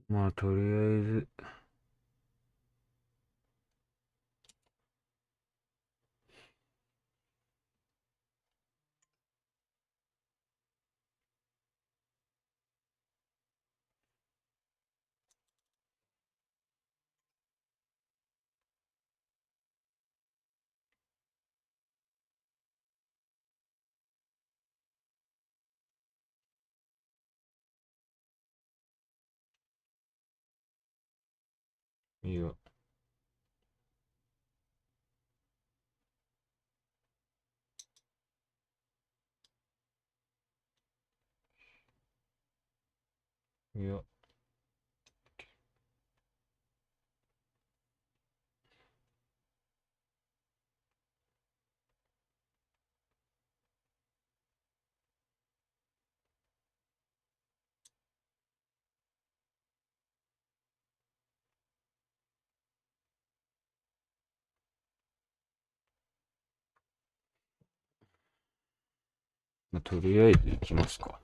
まあとりあえずいいよ。いいよ。まあ、とりあえず行きますか。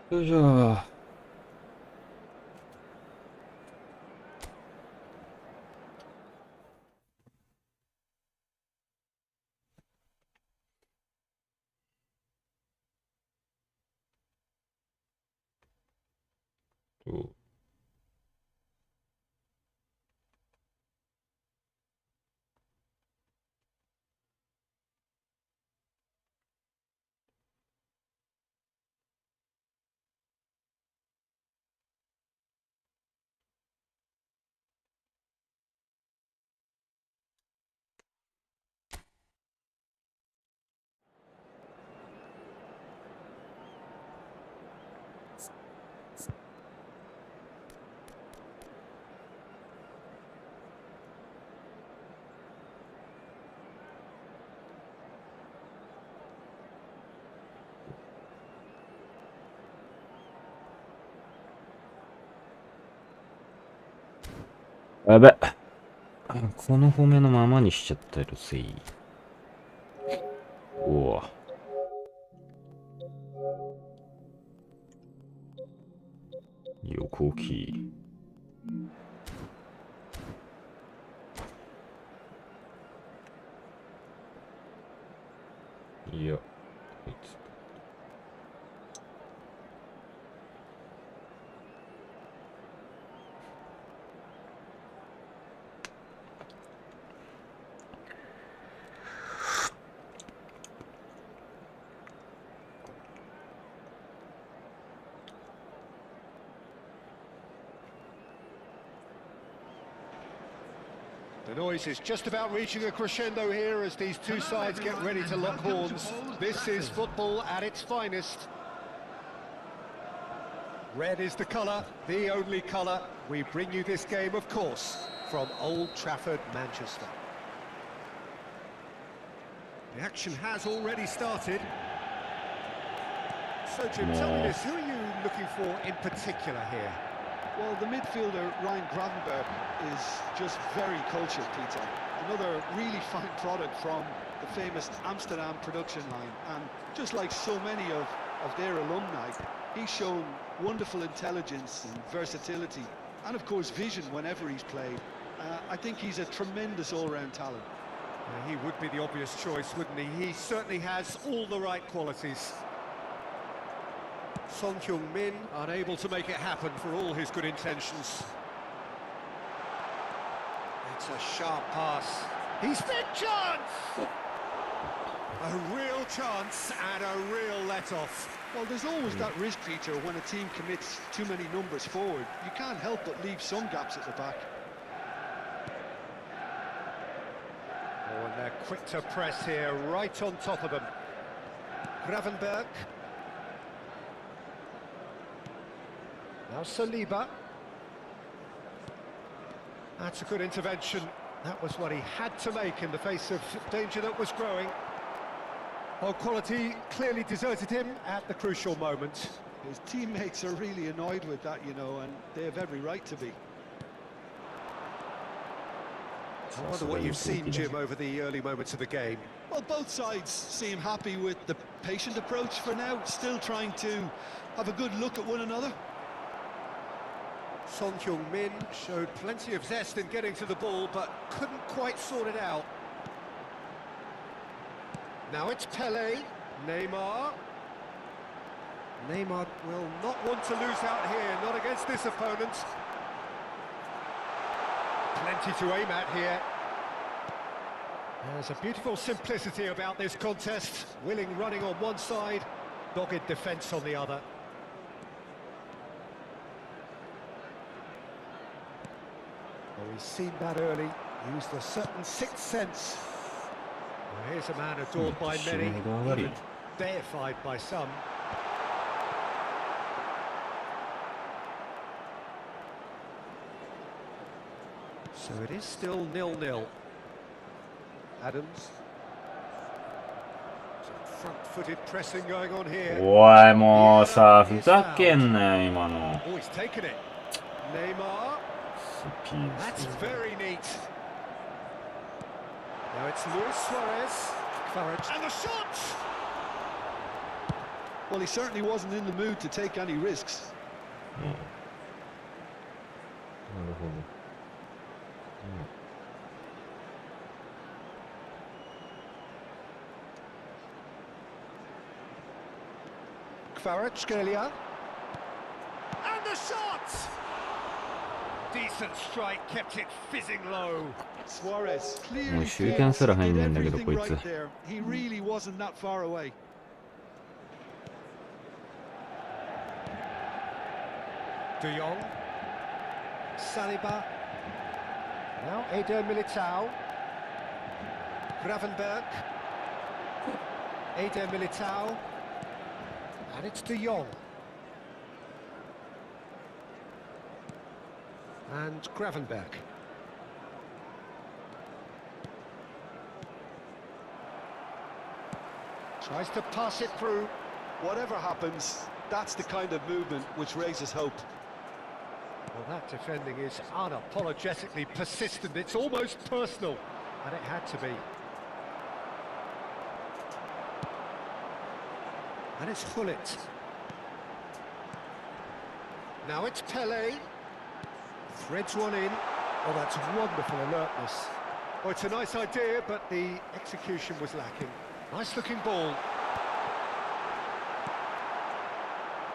よいしょ。やべ。この褒めのままにしちゃったよ、せい。おわ。横置き。いや、こいつ。The noise is just about reaching a crescendo here as these two sides get ready to lock horns. This is football at its finest. Red is the colour, the only colour. We bring you this game, of course, from Old Trafford, Manchester. The action has already started. So, Jim, tell me this, who are you looking for in particular here? Well, the midfielder, Ryan Gravenberg, is just very cultured, Peter. Another really fine product from the famous Amsterdam production line, and just like so many of their alumni, he's shown wonderful intelligence and versatility, and of course vision whenever he's played. I think he's a tremendous all-round talent. He would be the obvious choice, wouldn't he? He certainly has all the right qualities. Son Heung-min unable to make it happen for all his good intentions. It's a sharp pass. He's big chance! A real chance and a real let-off. Well, there's always that risk, Peter, when a team commits too many numbers forward. You can't help but leave some gaps at the back. Oh, and they're quick to press here, right on top of them. Gravenberg. Now Saliba. That's a good intervention. That was what he had to make in the face of danger that was growing. Oh, quality clearly deserted him at the crucial moment. His teammates are really annoyed with that, you know, and they have every right to be. I wonder what you've seen, Jim, over the early moments of the game. Well, both sides seem happy with the patient approach for now, still trying to have a good look at one another. Son Heung-min showed plenty of zest in getting to the ball, but couldn't quite sort it out. Now it's Pelé, Neymar. Neymar will not want to lose out here, not against this opponent. Plenty to aim at here. There's a beautiful simplicity about this contest. Willing running on one side, dogged defence on the other. Well, he's seen that early, used a certain sixth sense. Well, here's a man adored by many, even deified by some. So it is still 0-0. Adams. Some front-footed pressing going on here. おい、もうさ、ふざけんなよ、今の。 Oh, he's taken it. Neymar. That's very neat. Now it's Luis Suarez. Courage. And the shot! Well, he certainly wasn't in the mood to take any risks. なるほど。Kvaratskhelia. And the shot! Decent strike, kept it fizzing low. Suarez もう clearly 週間すら入んねえんだけど、 everything こいつ。 right there. He really wasn't that far away. De Jong. Saliba. Now Eder Militao. Gravenberg. Eder Militao. And it's De Jong. And Gravenberg. Tries to pass it through. Whatever happens, that's the kind of movement which raises hope. Well, that defending is unapologetically persistent. It's almost personal, and it had to be. And it's Hullet. Now it's Pelé. Threads one in. Oh, that's wonderful alertness. Oh, it's a nice idea, but the execution was lacking. Nice-looking ball.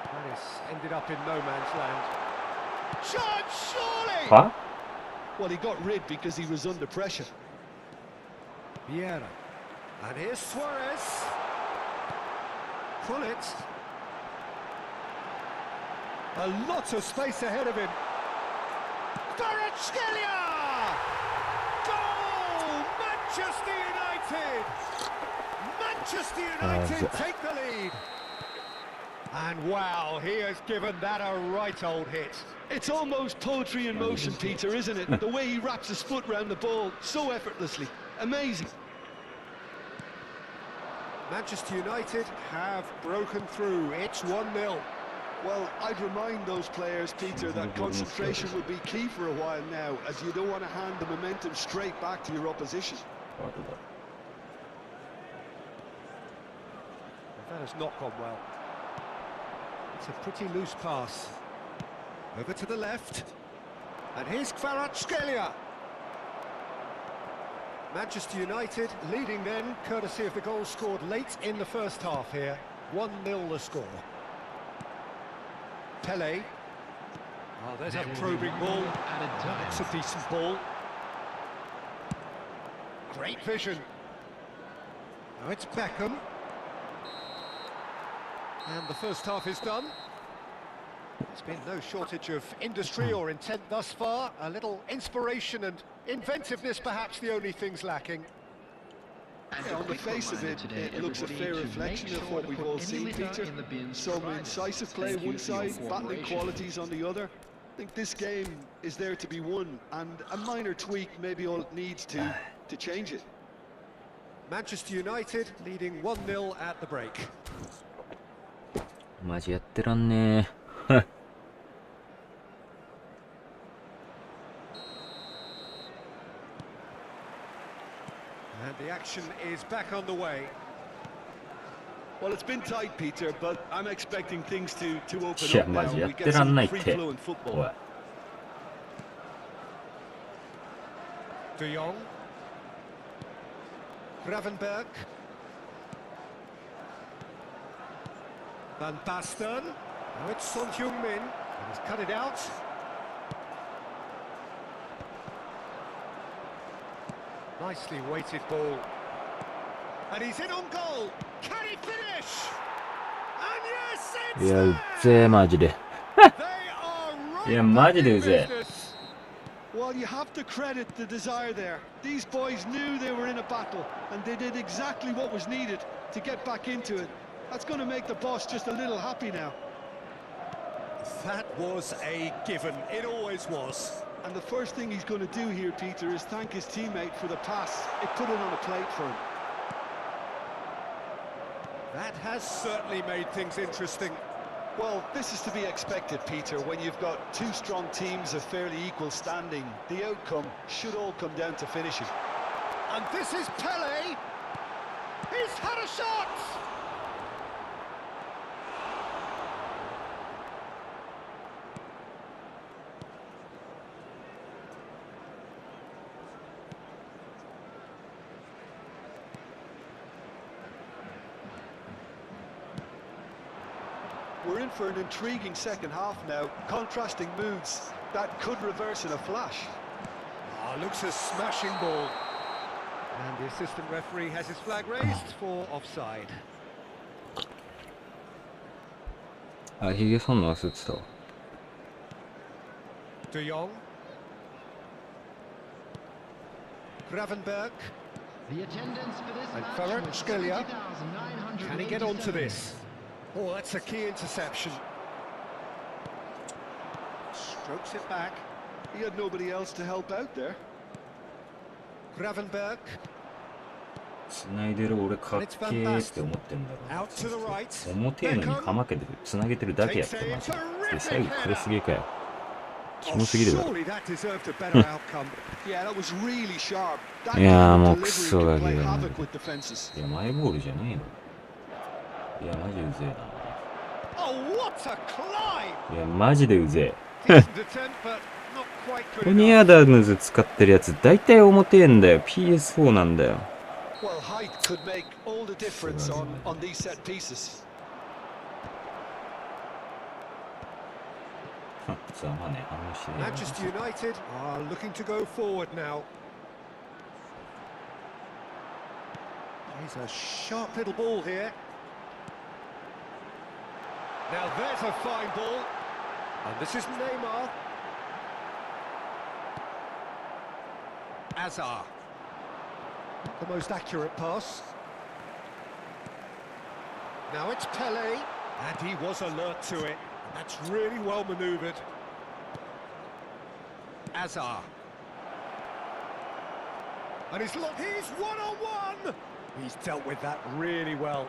That is ended up in no man's land. Chance, surely! は Well, he got rid because he was under pressure. Vieira. And here's Suarez. Pull it. A lot of space ahead of him. Kvaratskhelia! Goal! Manchester United! Manchester United take the lead. And wow, he has given that a right old hit. It's almost poetry in motion, Peter, isn't it? The way he wraps his foot round the ball so effortlessly. Amazing. Manchester United have broken through. It's 1-0. Well, I'd remind those players, Peter, that concentration would be key for a while now, as you don't want to hand the momentum straight back to your opposition. That has not gone well. It's a pretty loose pass. Over to the left. And here's Kvaratskhelia. Manchester United leading then, courtesy of the goal scored late in the first half here. 1-0 the score. Pele. Oh, there's a probing ball. It's a decent ball. Great vision. Now it's Beckham. And the first half is done. There's been no shortage of industry or intent thus far. A little inspiration and inventiveness, perhaps the only things lacking. Yeah, on the face of it, it looks a fair reflection of what we've all seen, Peter. Some incisive play one side, battling qualities on the other. I think this game is there to be won, and a minor tweak may be all it needs to change it. Manchester United leading 1-0 at the break. マジやってらんねえ。And the action is back on the way. Well, it's been tight, Peter, but I'm expecting things to open Yeah, up now. maji, We get some free-flowing What? football. De Jong. Gravenberg. Van Basten. Now it's Son Heung-min. He's cut it out. Nicely weighted ball. And he's in on goal. Can he finish? And yes, it's いや、うっ there! ぜえ、マジで。 They are right いや、マジで back う in ぜえ。 business. Well, you have to credit the desire there. These boys knew they were in a battle, and they did exactly what was needed to get back into it. That's going to make the boss just a little happy now. That was a given. It always was. And the first thing he's going to do here, Peter, is thank his teammate for the pass. It put it on a plate for him. That has certainly made things interesting. Well, this is to be expected, Peter, when you've got two strong teams of fairly equal standing. The outcome should all come down to finishing. And this is Pele. He's had a shot. We're in for an intriguing second half now. Contrasting moods that could reverse in a flash. Looks a smashing ball. And the assistant referee has his flag raised for offside. あ、ヒゲ剃んの忘れてたわ。De Jong. Gravenberg. And Kvaratskhelia. Can he get onto this? Oh, that's a key interception. Strokes it back. He had nobody else to help out there. Gravenberg. 繋いでる俺かっけーって思ってんだろう。 Out to the right. 表へのにかまけて繋げてるだけやってマジで。最後これすげえかよ。キモすぎるだろ。 Surely that deserved a better outcome. Yeah, that was really sharp. That いやー kind も of うク delivery ソ could ガキ play だな。 havoc with defenses. いや、マイボールじゃねえの。いや、マジうぜえな。 Oh, what a climb! いや、マジでうぜ Decent attempt, but not quite え。 good トニ enough. ー・アダムズ使ってるやつ、大体重えんだよ。PS4 なんだよ。 Well, height could make all the difference on these set pieces. ざまね、反応してねえな。 Manchester United are looking to go forward now. He's a sharp little ball here. Now there's a fine ball. And this is Neymar. Azar. The most accurate pass. Now it's Pele. And he was alert to it. That's really well manoeuvred. Azar. And he's one-on-one! He's dealt with that really well.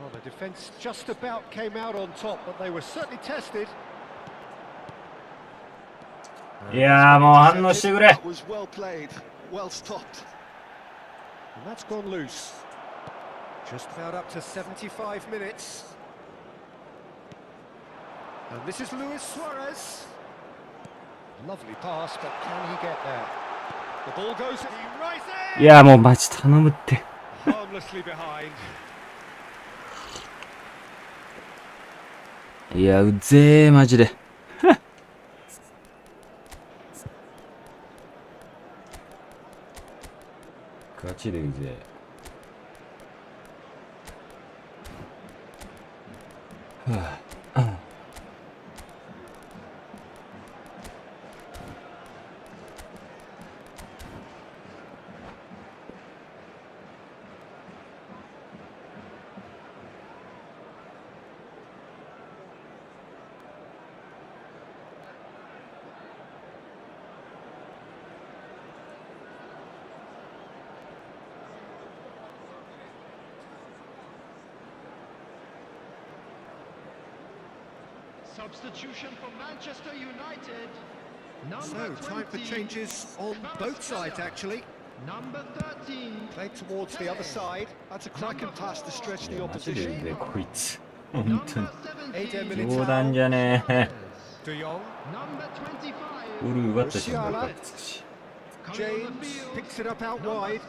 Well, the defence just about came out on top, but they were certainly tested. いやー、もう反応してくれ。 That was well played, well stopped. And that's gone loose. Just about up to 75 minutes. And this is Luis Suarez. Lovely pass, but can he get there? The ball goes, he rises! いやー、もうマジ頼むって。 Harmlessly behind. いや、うぜー、マジで。ガチでうぜー。はあ、うん。Substitution for Manchester United. So, Number time for 20, changes on both sides, actually. Number 13. Played towards the other side. That's a cracking pass to stretch い the や、マジでう opposition. ぜー、こいつ。本当に。 Eder 冗談 Militao. じゃねえ。 De Jong. Number 25. ウル奪った瞬間からつくし。 James picks it up out wide.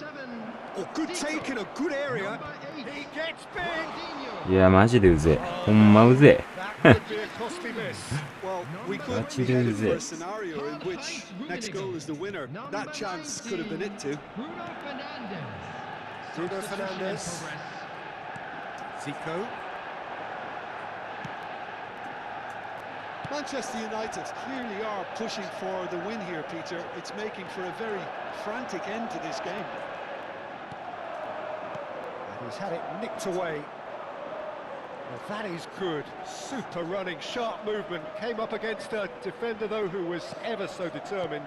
Oh, good take in a good area. He gets big. いや、マジでうぜえ。ほんまうぜ That could be a costly miss. Well, we could That's be it, headed is for a it? scenario in which next goal is the winner. That chance could have been it too. Bruno Fernandes. Bruno Substitution in Fernandes. progress. Zico. Manchester United clearly are pushing for the win here, Peter. It's making for a very frantic end to this game. And he's had it nicked away. Well, that is good. Super running, sharp movement. Came up against a defender, though, who was ever so determined.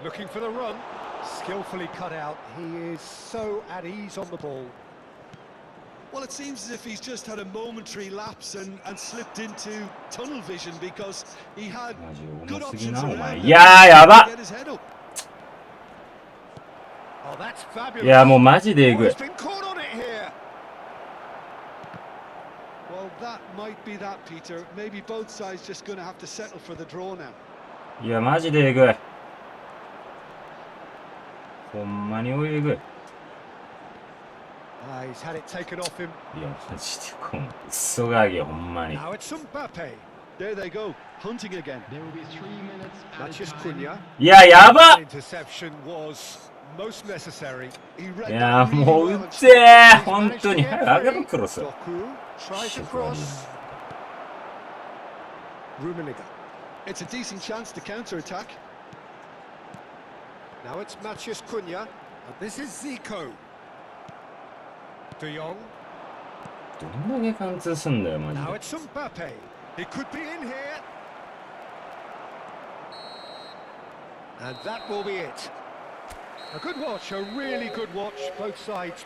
Looking for the run. Skillfully cut out. He is so at ease on the ball. Well, it seems as if he's just had a momentary lapse and slipped into tunnel vision because he had マジ good 重すぎ options な、お around 前。 him いやー、やば to get his head up. Oh, that's fabulous. いや、もうマジでえぐ Oh, い he's。been caught on it here. Well, that might be that, Peter. Maybe both sides just going to have to settle for the draw now. いや、マジでえぐい。ほんまにえぐい。 He's had it taken off him. いや、マジでこのクソガキ、ほんまに。 Now it's Mbappe. There they go, hunting again. There will be 3 minutes added Matches time. Cunha. いや、やば Interception was most necessary. He い read や、 that really もう well う and ぜえ。本当に。早く上げろ、クロス。 Doku tries across. Rummenigge. It's a decent chance to counter-attack. Now it's Matheus Cunha. And this is Zico. De Jong. どんだけ貫通すんだよ、マジ Now で。 it's Mbappe. He could be in here. And that will be it. A good watch, a really good watch, both sides.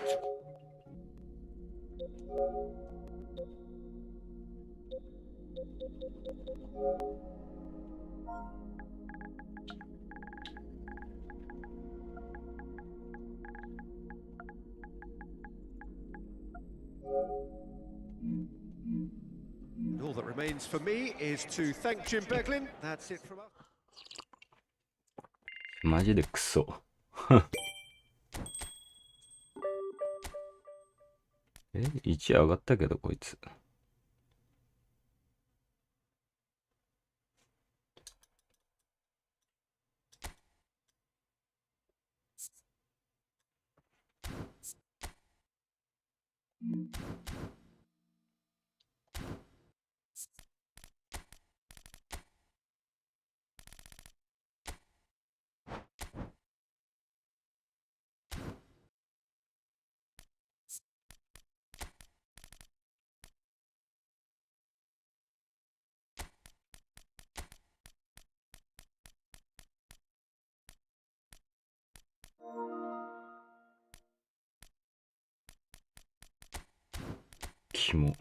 And all that remains for me is to thank Jim Beglin. That's it from us. マジでクソ。え、1上がったけど、こいつ。キモ。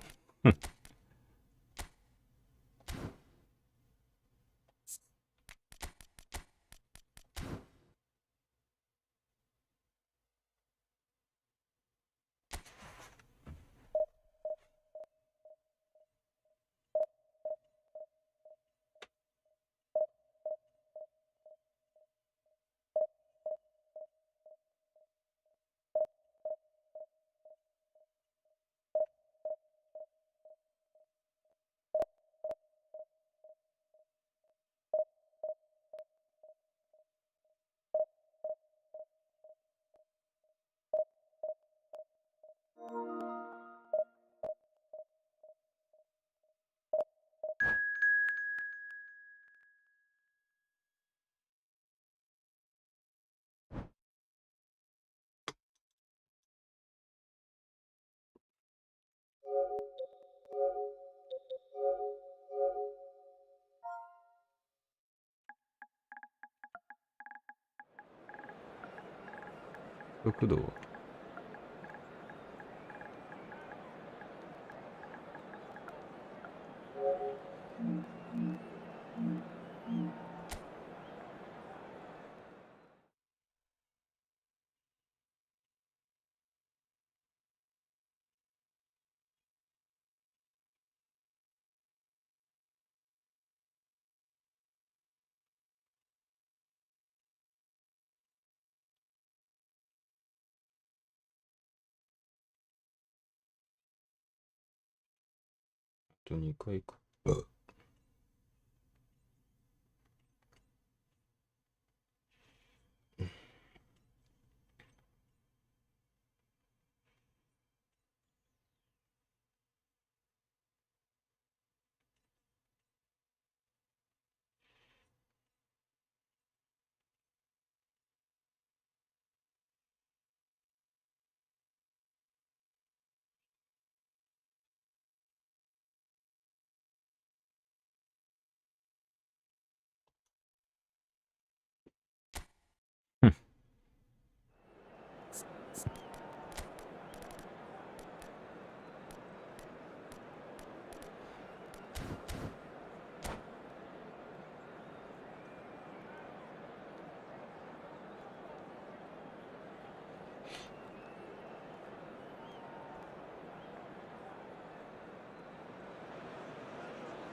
速度はあと2回か。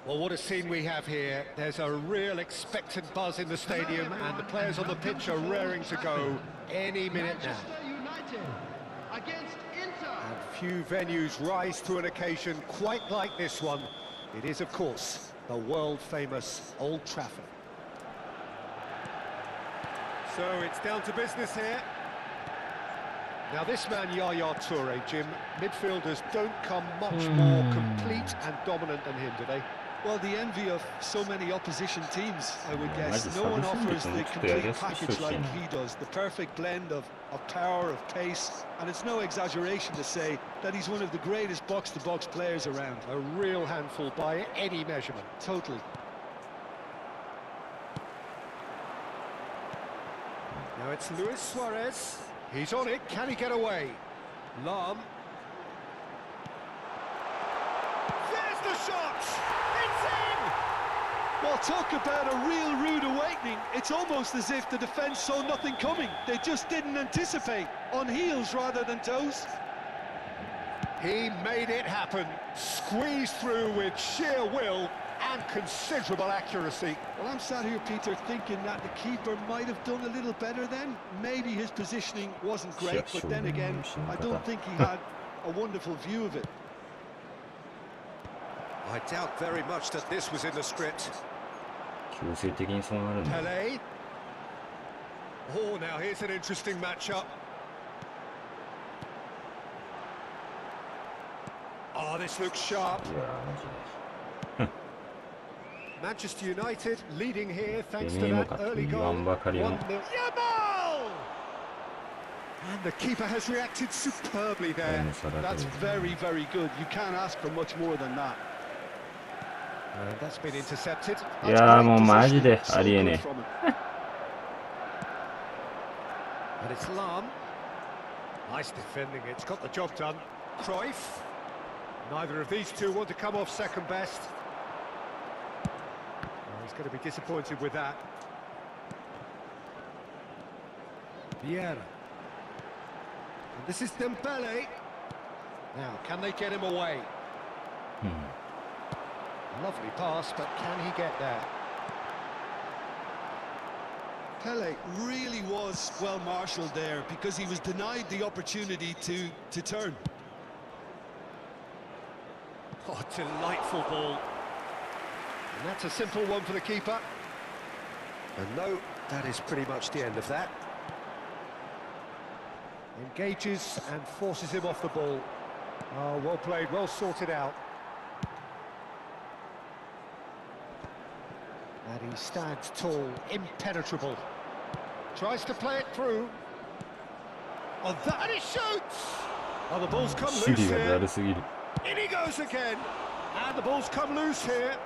Well, what a scene we have here. There's a real expectant buzz in the stadium, and the players on the pitch are raring to go any minute now. Manchester United against Inter. And few venues rise to an occasion quite like this one. It is, of course, the world-famous Old Trafford. So it's down to business here. Now this man, Yaya Toure, Jim, midfielders don't come much more complete and dominant than him, do they? Well, the envy of so many opposition teams, I would guess. Maji No one sabe offers sempre the que complete pega package essa like chance. he does. The perfect blend of power, of pace, and it's no exaggeration to say that he's one of the greatest box-to-box players around. A real handful by any measurement. Totally. Now it's Luis Suarez. He's on it. Can he get away? Lam. There's the shot! It's in! Well, talk about a real rude awakening. It's almost as if the defence saw nothing coming. They just didn't anticipate. On heels rather than toes. He made it happen. Squeezed through with sheer will and considerable accuracy. Well, I'm sat here, Peter, thinking that the keeper might have done a little better then. Maybe his positioning wasn't great, but then again, I don't think he had a wonderful view of it. I doubt very much that this was in the script. 強制的にそうなるんだ。 Pele. Oh, now here's an interesting matchup. Oh, this looks sharp. いやー、マジで。 Manchester United leading here thanks to てめえも that か、 early 言 goal. わんばかりの。 1-0. Yamal! And the keeper has reacted superbly there. That's very, very good. You can't ask for much more than that. And that's been intercepted. いやー、もうマジでありえね And it's Lam. Nice defending. It's got the job done. Cruyff. Neither of these two want to come off second best. Well, he's going to be disappointed with that. Vieira. And this is Dembele. Now, can they get him away? Lovely pass, but can he get there? Pele really was well marshalled there because he was denied the opportunity to turn. Oh, delightful ball. And that's a simple one for the keeper. And no, that is pretty much the end of that. Engages and forces him off the ball. Oh, well played, well sorted out. And he stands tall, impenetrable. Tries to play it through. Oh, that, and he shoots! Oh, the ball's come 守 loose 備が here. だるすぎる。 In he goes again. And the ball's come loose here.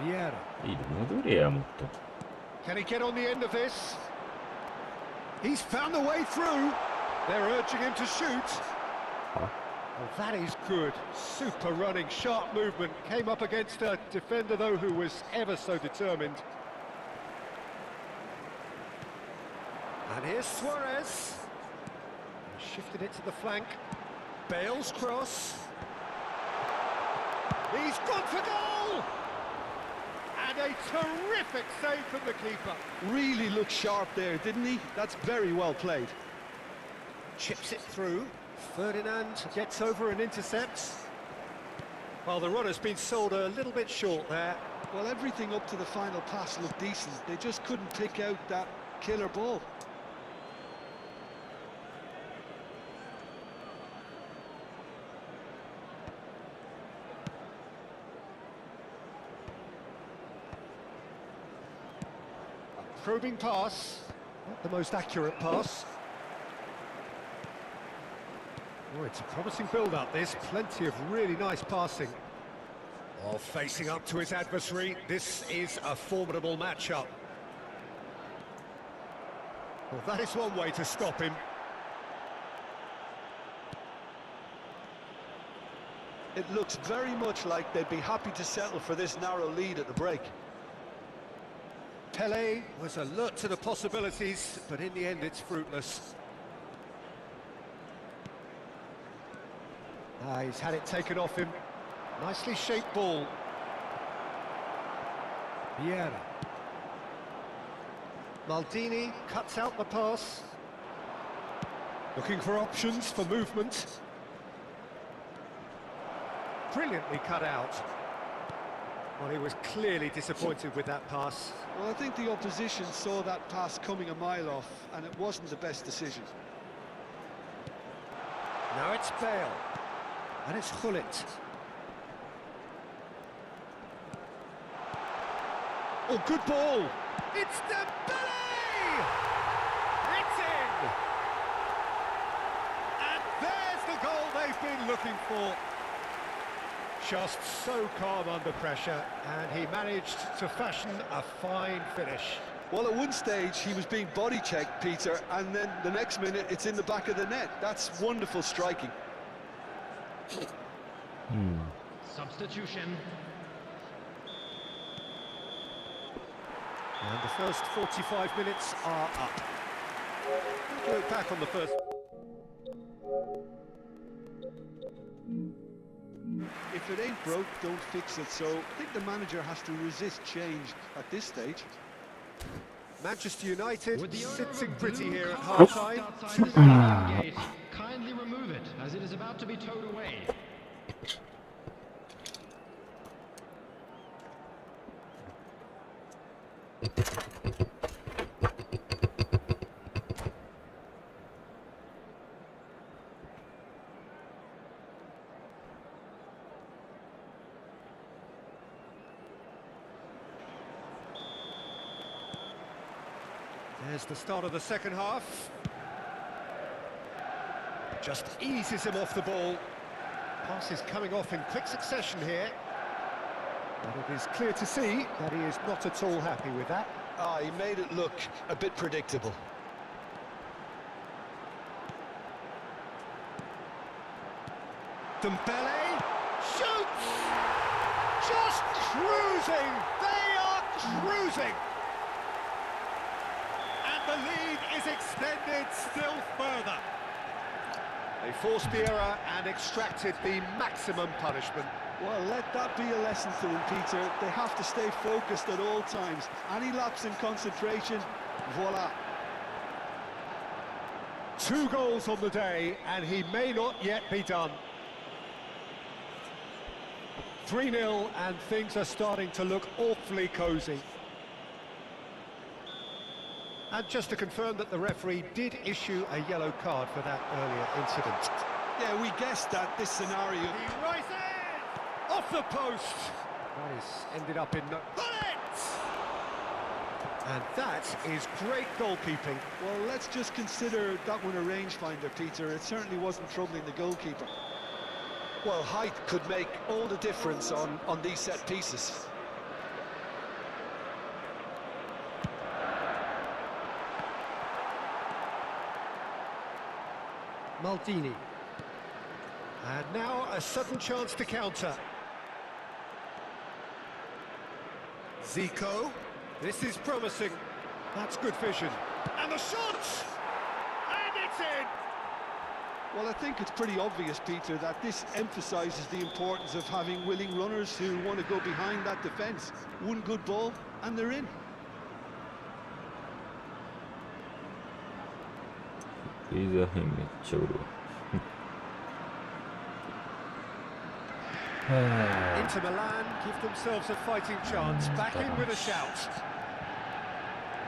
Vieira. いいね、戻れや、もっと。 Can he get on the end of this? He's found the way through. They're urging him to shoot. Huh? Oh, that is good. Super running, sharp movement. Came up against a defender, though, who was ever so determined. And here's Suarez. Shifted it to the flank. Bale's cross. He's gone for goal! And a terrific save from the keeper. Really looked sharp there, didn't he? That's very well played. Chips it through. Ferdinand gets over and intercepts. Well, the runner's been sold a little bit short there. Well, everything up to the final pass looked decent. They just couldn't pick out that killer ball. Probing pass. Not the most accurate pass. Oh, it's a promising build-up, this. Plenty of really nice passing. Oh, facing up to his adversary. This is a formidable matchup. Well, that is one way to stop him. It looks very much like they'd be happy to settle for this narrow lead at the break. Pele was alert to the possibilities, but in the end it's fruitless. He's had it taken off him. Nicely shaped ball. Vieira. Maldini cuts out the pass. Looking for options for movement. Brilliantly cut out. Well, he was clearly disappointed with that pass. Well, I think the opposition saw that pass coming a mile off, and it wasn't the best decision. Now it's Bale. And it's Gullit. Oh, good ball! It's Dembele! It's in! And there's the goal they've been looking for. Just so calm under pressure, and he managed to fashion a fine finish. Well, at one stage he was being body checked, Peter, and then the next minute it's in the back of the net. That's wonderful striking. Substitution. And the first 45 minutes are up. Look back on the first. If it ain't broke, don't fix it. So I think the manager has to resist change at this stage. Manchester United Would the owner of sitting a pretty blue here at car half-time. outside the stadium gate kindly remove it, as it is about to be towed away. There's the start of the second half. Just eases him off the ball. Pass is coming off in quick succession here. But it is clear to see that he is not at all happy with that. He made it look a bit predictable. Dembele shoots! Just cruising! They are cruising! And the lead is extended still further. They forced the error and extracted the maximum punishment. Well, let that be a lesson to them, Peter. They have to stay focused at all times. Any lapse in concentration, voila. 2 goals on the day, and he may not yet be done. 3-0, and things are starting to look awfully cosy. And just to confirm that the referee did issue a yellow card for that earlier incident. Yeah, we guessed that this scenario. He rises! Off the post! That is ended up in the... Bullet! And that is great goalkeeping. Well, let's just consider that one a rangefinder, Peter. It certainly wasn't troubling the goalkeeper. Well, height could make all the difference on these set pieces. Maldini. And now a sudden chance to counter. Zico. This is promising. That's good vision. And the shot! And it's in! Well, I think it's pretty obvious, Peter, that this emphasises the importance of having willing runners who want to go behind that defence. One good ball, and they're in.レーザー変めっちゃおるわ。Inter Milan give themselves a fighting chance. Back in with a shout.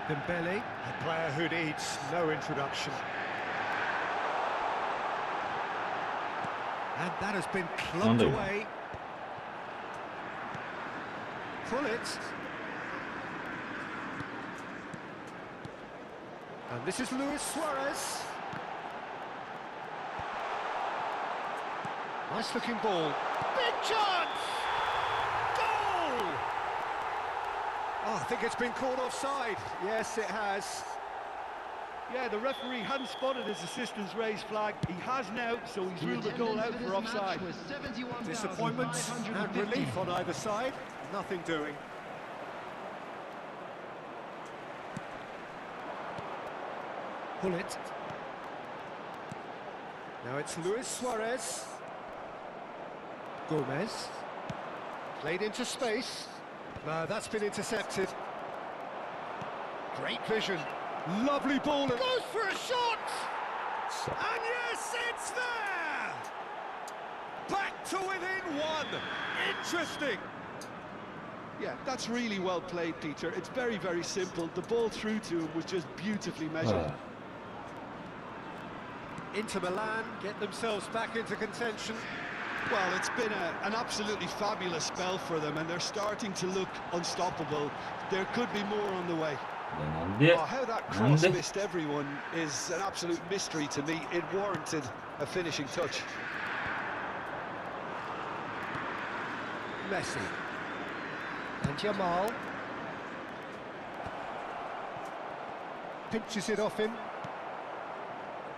Dembele, a player who needs no introduction. And that has been clubbed away. Pull it. And this is Luis Suarez. Nice looking ball. Big chance! Goal! Oh, I think it's been called offside. Yes, it has. Yeah, the referee hadn't spotted his assistant's raised flag. He has now, so he's ruled the goal out for offside. Disappointment and relief on either side. Nothing doing. Pull it. Now it's Luis Suarez. Gomez. Played into space. No, that's been intercepted. Great vision. Lovely ball. Goes for a shot! And yes, it's there! Back to within 1. Interesting. Yeah, that's really well played, Peter. It's very, very simple. The ball through to him was just beautifully measured. Inter Milan get themselves back into contention. Well, it's been an absolutely fabulous spell for them, and they're starting to look unstoppable. There could be more on the way. Oh, how that cross missed everyone is an absolute mystery to me. It warranted a finishing touch. Messi. And Jamal. Pinches it off him.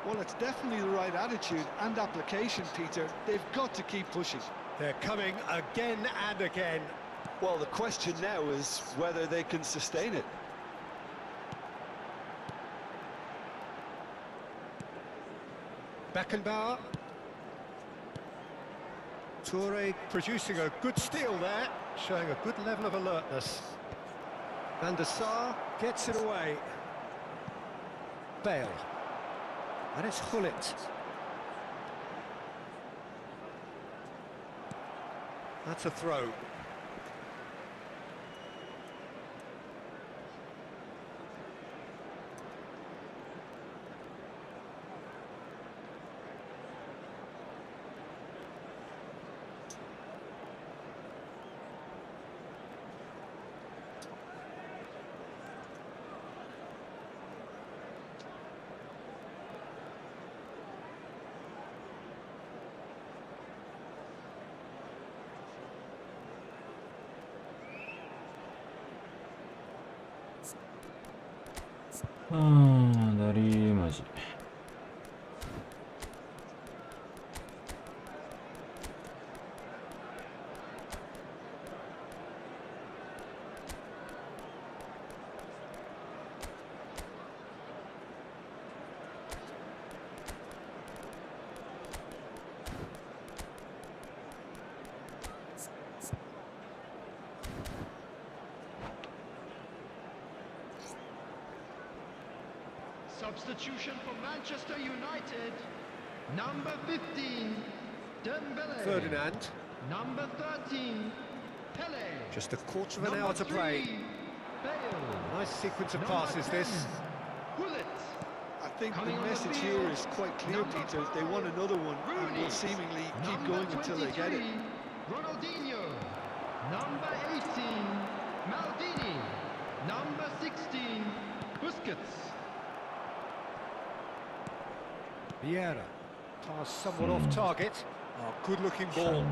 Well, it's definitely the right attitude and application, Peter. They've got to keep pushing. They're coming again and again. Well, the question now is whether they can sustain it. Beckenbauer. Toure producing a good steal there, showing a good level of alertness. Van der Sar gets it away. Bale. And it's Gullit. That's a throw.だりーマジ。Substitution for Manchester United. Number 15, Dembele. Ferdinand. Number 13, Pele. Just a quarter of an hour to play. Bale. Nice sequence of Number passes 10, this. Gullit. I think Coming the on the message field, here is quite clear, number Peter. They want another one and Rooney. will seemingly keep Number going until they get it. 23, Ronaldinho. Number 18, Maldini. Number 16, Busquets. Vieira. Pass somewhat off target. Oh, good-looking ball.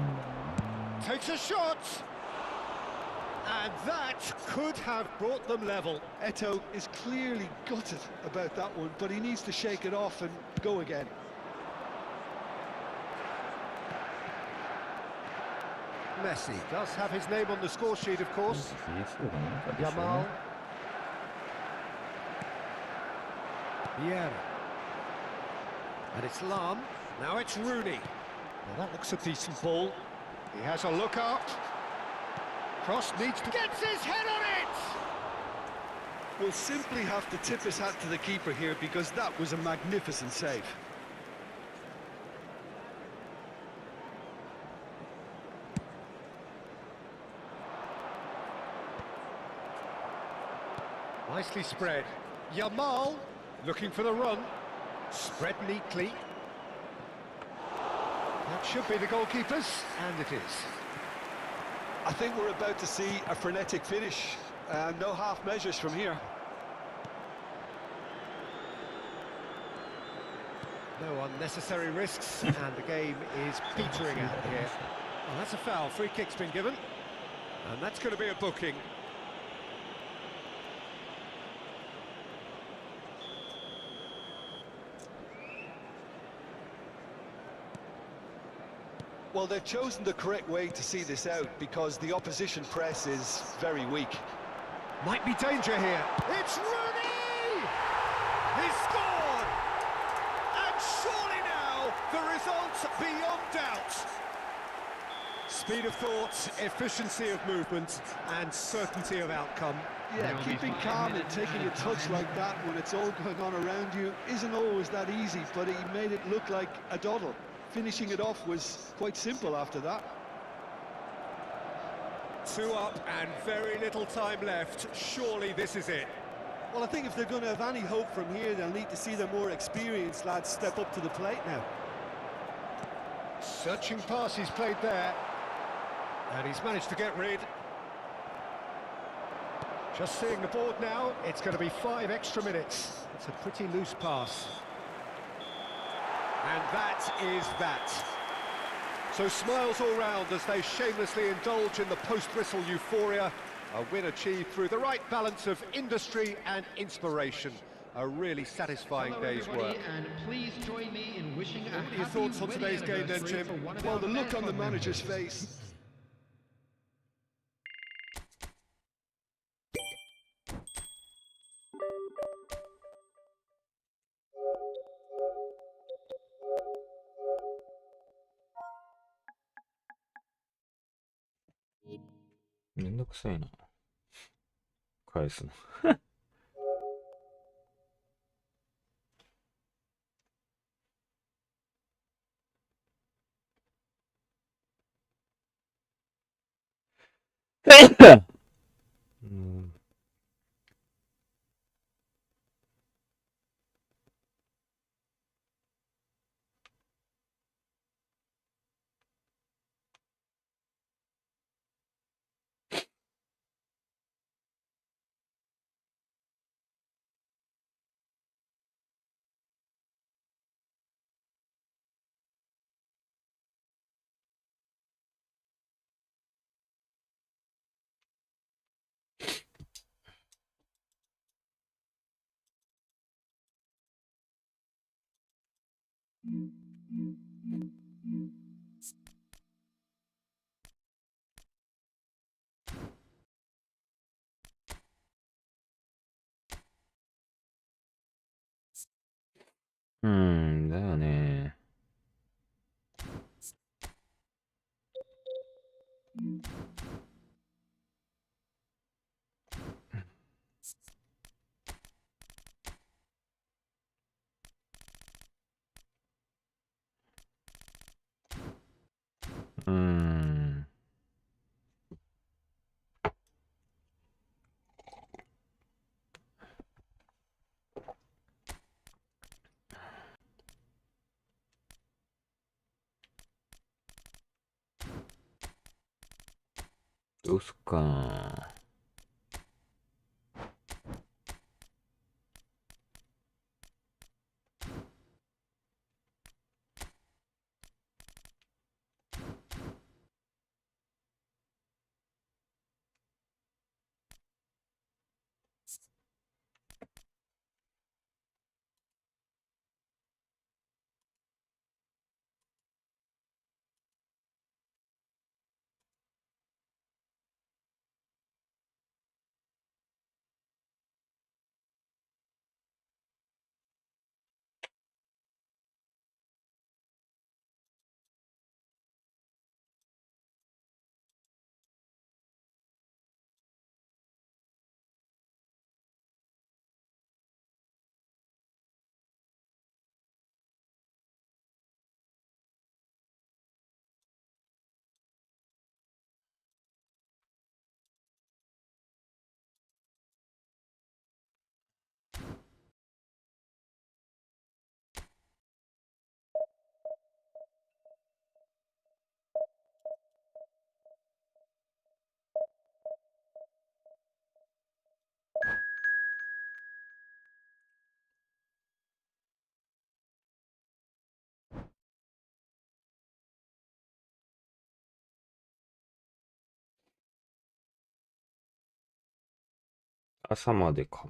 Takes a shot! And that could have brought them level. Eto'o is clearly gutted about that one, but he needs to shake it off and go again. Messi does have his name on the score sheet, of course. Yamal. Vieira. And it's Lam. Now it's Rooney. Well, that looks a decent ball. He has a look up. Cross needs to... Gets his head on it! Will simply have to tip his hat to the keeper here because that was a magnificent save. Nicely spread. Yamal looking for the run. Spread neatly. That should be the goalkeeper's, and it is. I think we're about to see a frenetic finish. No half measures from here. No unnecessary risks, and the game is petering out here. Oh, that's a foul. Free kick's been given, and that's going to be a booking. Well, they've chosen the correct way to see this out because the opposition press is very weak. Might be danger here. It's Rooney! He's scored! And surely now, the result's beyond doubt. Speed of thought, efficiency of movement, and certainty of outcome. Yeah, keeping calm and taking a touch like that when it's all going on around you isn't always that easy, but he made it look like a doddle. Finishing it off was quite simple after that. 2 up and very little time left. Surely this is it. Well, I think if they're going to have any hope from here, they'll need to see their more experienced lads step up to the plate now. Searching pass he's played there. And he's managed to get rid. Just seeing the board now, it's going to be 5 extra minutes. It's a pretty loose pass. And that is that. So smiles all round as they shamelessly indulge in the post-whistle euphoria. A win achieved through the right balance of industry and inspiration. A really satisfying Hello, day's everybody, work. and please join me in wishing a What are your happy thoughts on wedding today's game then, anniversary Jim? for one of Well, our the look on the club manager's members. face.めんどくさいな。返すの。うん。だよね。どうすっかな。朝までか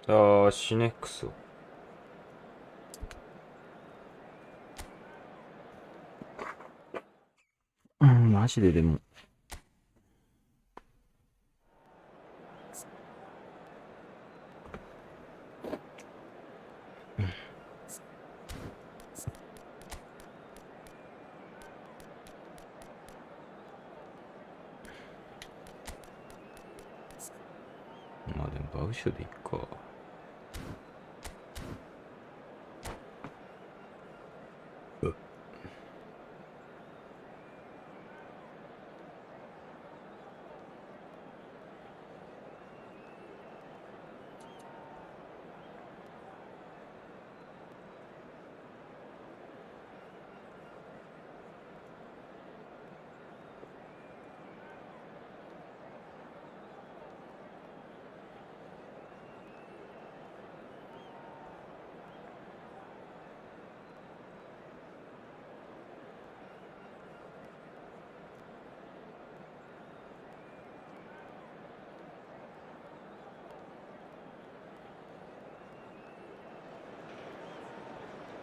も。シネックスを。マジででも。まあでもバウシュでいっか。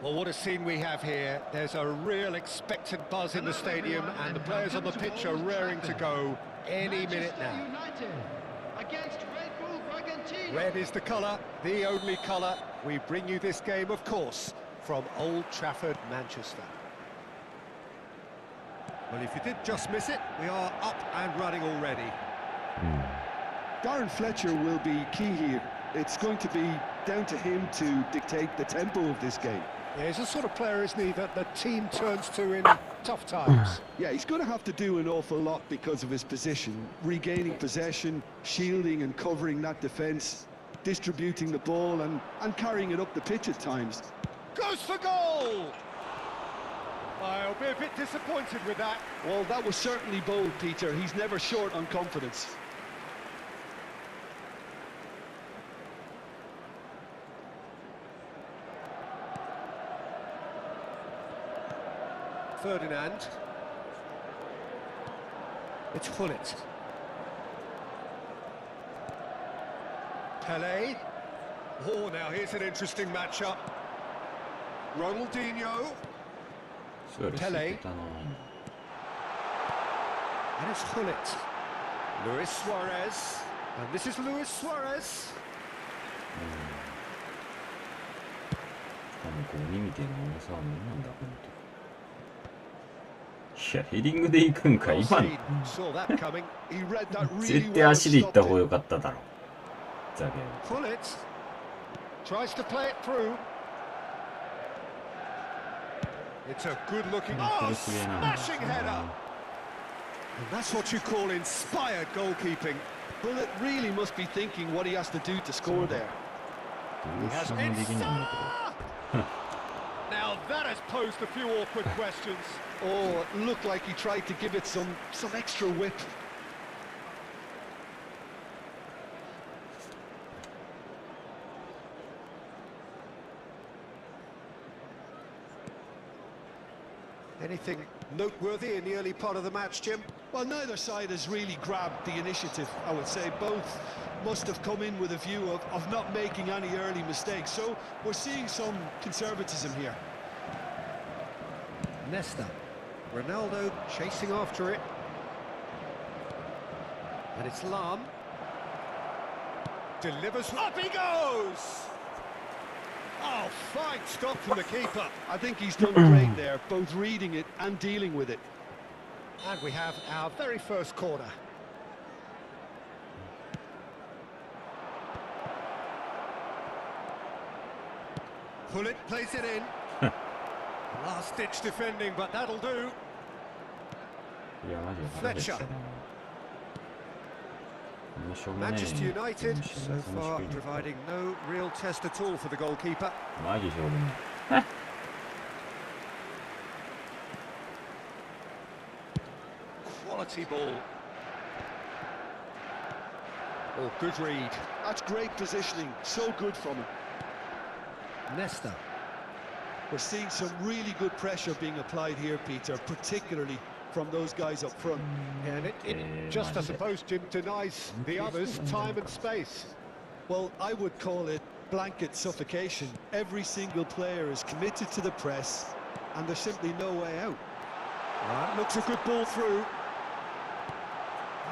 Well, what a scene we have here. There's a real expectant buzz in the stadium, and the players on the pitch are raring to go any minute now. Red is the colour, the only colour. We bring you this game, of course, from Old Trafford, Manchester. Well, if you did just miss it, we are up and running already. Darren Fletcher will be key here. It's going to be down to him to dictate the tempo of this game. Yeah, he's the sort of player, isn't he, that the team turns to in tough times. Yeah, he's going to have to do an awful lot because of his position. Regaining possession, shielding and covering that defence, distributing the ball and carrying it up the pitch at times. Goes for goal! I'll be a bit disappointed with that. Well, that was certainly bold, Peter. He's never short on confidence. Ferdinand. It's Hullet. Pele. Oh, now here's an interesting matchup. Ronaldinho. Pele. And it's Hullet. Luis Suarez. And this is Luis Suarez. ゴミみたいな重さは何なんだ、本当。いや、ヘディングで行くんか、今の。絶対足で行った方が良かっただろ。ザゲー。It's a good-looking... こ Oh, れすげえな。 smashing header! And that's what you call inspired goalkeeping. Bullet really must be thinking what he has to do to score there. どうしようもできないんだけど。 Now that has posed a few awkward questions. Oh, it looked like he tried to give it some extra whip. Anything noteworthy in the early part of the match, Jim? Well, neither side has really grabbed the initiative, I would say. Both must have come in with a view of not making any early mistakes. So we're seeing some conservatism here. Nesta. Ronaldo chasing after it. And it's Lam. Delivers. Up he goes! Oh, fine stop from the keeper. I think he's done great there, both reading it and dealing with it. And we have our very first corner. Pullet plays it in. Last-ditch defending, but that'll do. いや、マジで腹減ったな。もうしょうがない。 Manchester United so far providing no real test at all for the goalkeeper. マジしょうがない。 Quality ball. Oh, good read. That's great positioning, so good from him. Nesta. We're seeing some really good pressure being applied here, Peter, particularly from those guys up front. And it just, I suppose, Jim, denies the others time and space. Well, I would call it blanket suffocation. Every single player is committed to the press, and there's simply no way out. That looks a good ball through.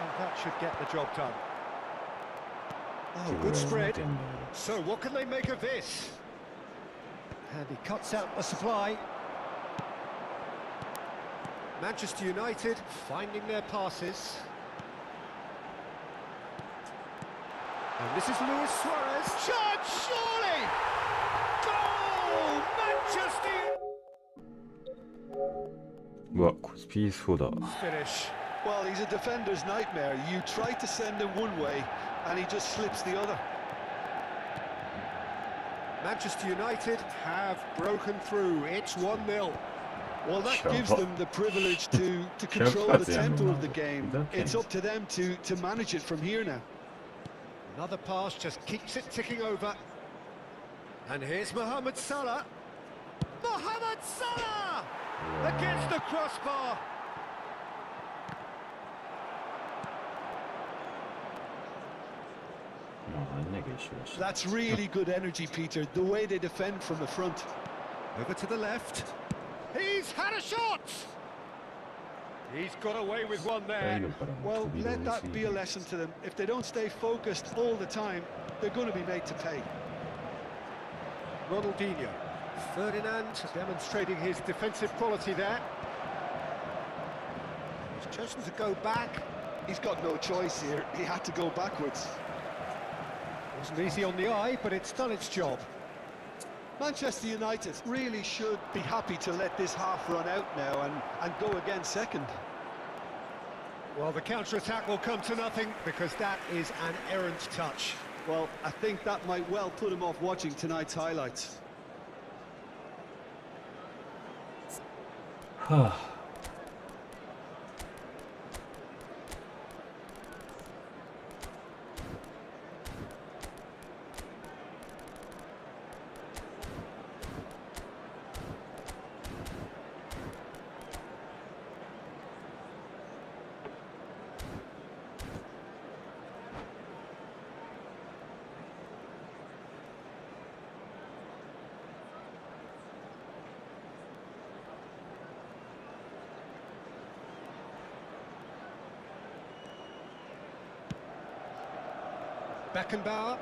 And that should get the job done. Oh, good spread. So what can they make of this? And he cuts out the supply. Manchester United finding their passes. And this is Luis Suarez. Shot, surely! Goal! Manchester! うわ、これスピース4だ。 Finish. Well, he's a defender's nightmare. You try to send him one way, and he just slips the other. Manchester United have broken through. It's 1-0. Well, that Shut gives up. them the privilege to control the tempo of the game. It's up to them to manage it from here now. Another pass just keeps it ticking over. And here's Mohamed Salah. Mohamed Salah! Against the crossbar. That's really good energy, Peter, the way they defend from the front. Over to the left. He's had a shot! He's got away with one there. Well, let that be a lesson to them. If they don't stay focused all the time, they're going to be made to pay. Ronaldinho. Ferdinand demonstrating his defensive quality there. He's chosen to go back. He's got no choice here. He had to go backwards. Wasn't easy on the eye, but it's done its job. Manchester United really should be happy to let this half run out now and go again second. Well, the counter-attack will come to nothing because that is an errant touch. Well, I think that might well put him off watching tonight's highlights. Beckenbauer.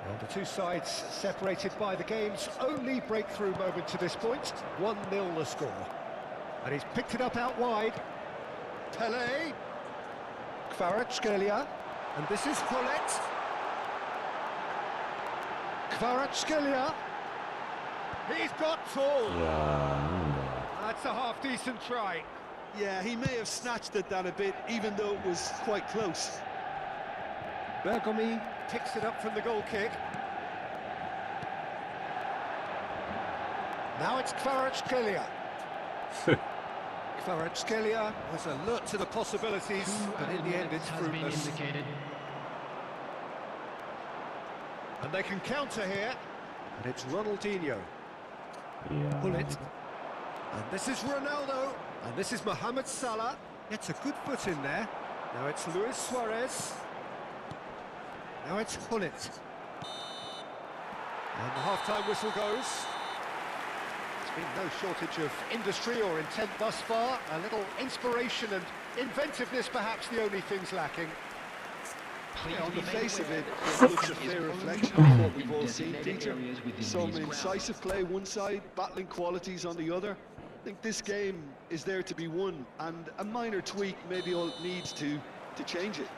Well, the two sides separated by the game's only breakthrough moment to this point. 1-0 the score. And he's picked it up out wide. Pelé. Kvaratskhelia. And this is Pullet. Kvaratskhelia. He's got tall. いやー、なんだよ。 That's a half-decent try. Yeah, he may have snatched at that a bit, even though it was quite close. Bergomi picks it up from the goal kick. Now it's Kvaratskhelia. Kvaratskhelia was alert to the possibilities, but in the end it's has been fruitless. indicated. And they can counter here. And it's Ronaldinho. いや Pull ー it. And this is Ronaldo. And this is Mohamed Salah. Gets a good foot in there. Now it's Luis Suarez. Now it's Hullet. And the half-time whistle goes. There's been no shortage of industry or intent thus far. A little inspiration and inventiveness, perhaps the only things lacking. Yeah, on the face of it, it looks a fair reflection of what we've all seen, Dieter. Some incisive play one side, battling qualities on the other. I think this game is there to be won, and a minor tweak maybe all it needs to change it.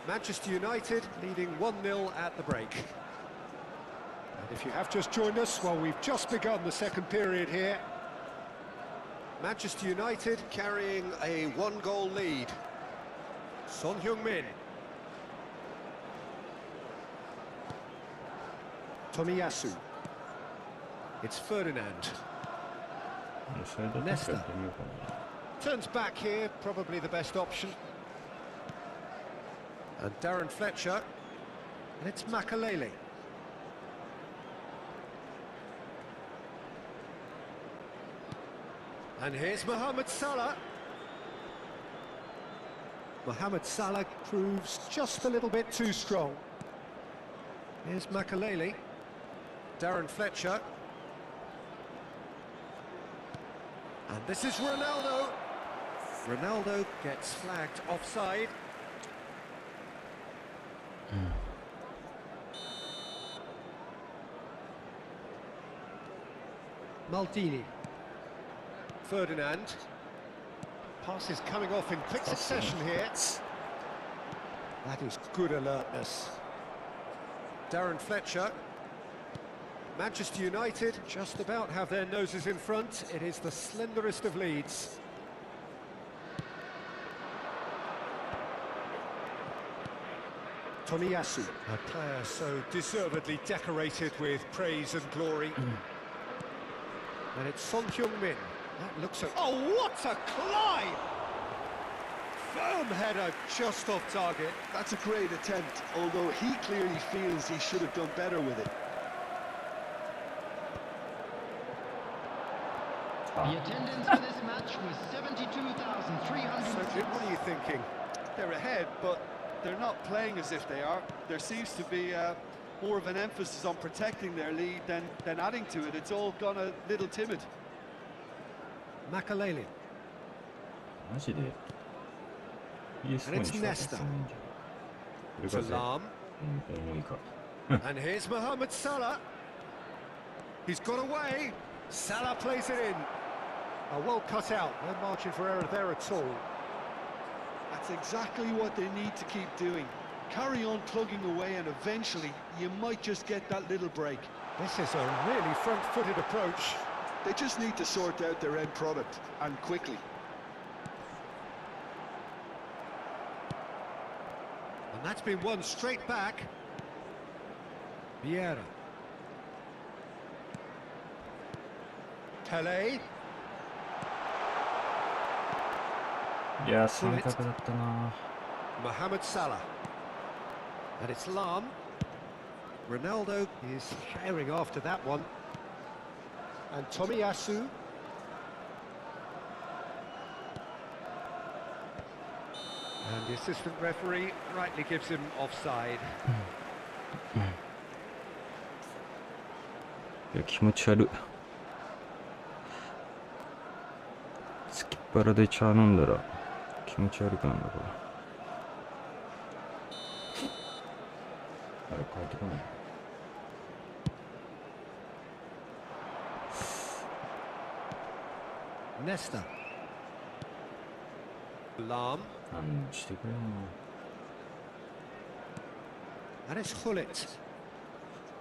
Manchester United leading 1-0 at the break. And if you have just joined us, well, we've just begun the second period here. Manchester United carrying a one-goal lead. Son Heung-min. Tomiyasu. It's Ferdinand. それだったらやってみようかな。 Turns back here, probably the best option. And Darren Fletcher. And it's Makalele. And here's Mohamed Salah. Mohamed Salah proves just a little bit too strong. Here's Makalele. Darren Fletcher. And this is Ronaldo. Ronaldo gets flagged offside. Maldini. Ferdinand. Pass is coming off in quick succession here. That is good alertness. Darren Fletcher. Manchester United just about have their noses in front. It is the slenderest of leads. Tomiyasu, a player so deservedly decorated with praise and glory. And it's Son Heung-min. That looks a... Oh, what a climb! Firm header just off target. That's a great attempt, although he clearly feels he should have done better with it. The attendance for this match was 72,300. What are you thinking? They're ahead, but they're not playing as if they are. There seems to be more of an emphasis on protecting their lead than adding to it. It's all gone a little timid. Makalele. マジで PS4 にしたら別にいいんじゃん。これがぜ Salam. 重いか。 And here's Mohamed Salah. He's got away. Salah plays it in. Well cut out. No margin for error there at all. That's exactly what they need to keep doing. Carry on plugging away, and eventually you might just get that little break. This is a really front-footed approach. They just need to sort out their end product, and quickly. And that's been won straight back. Vieira. Pele. いやー、三角だったな。 Mohamed Salah. And it's Lam. Ronaldo is sharing after that one. And Tomiyasu. And the assistant referee rightly gives him offside. いや、気持ち悪い。すきっ腹で茶飲んだら気持ち悪くなんだこれ。あれ変えてこない。Nesta. Lam. 何してくれよ。 And it's Hullet.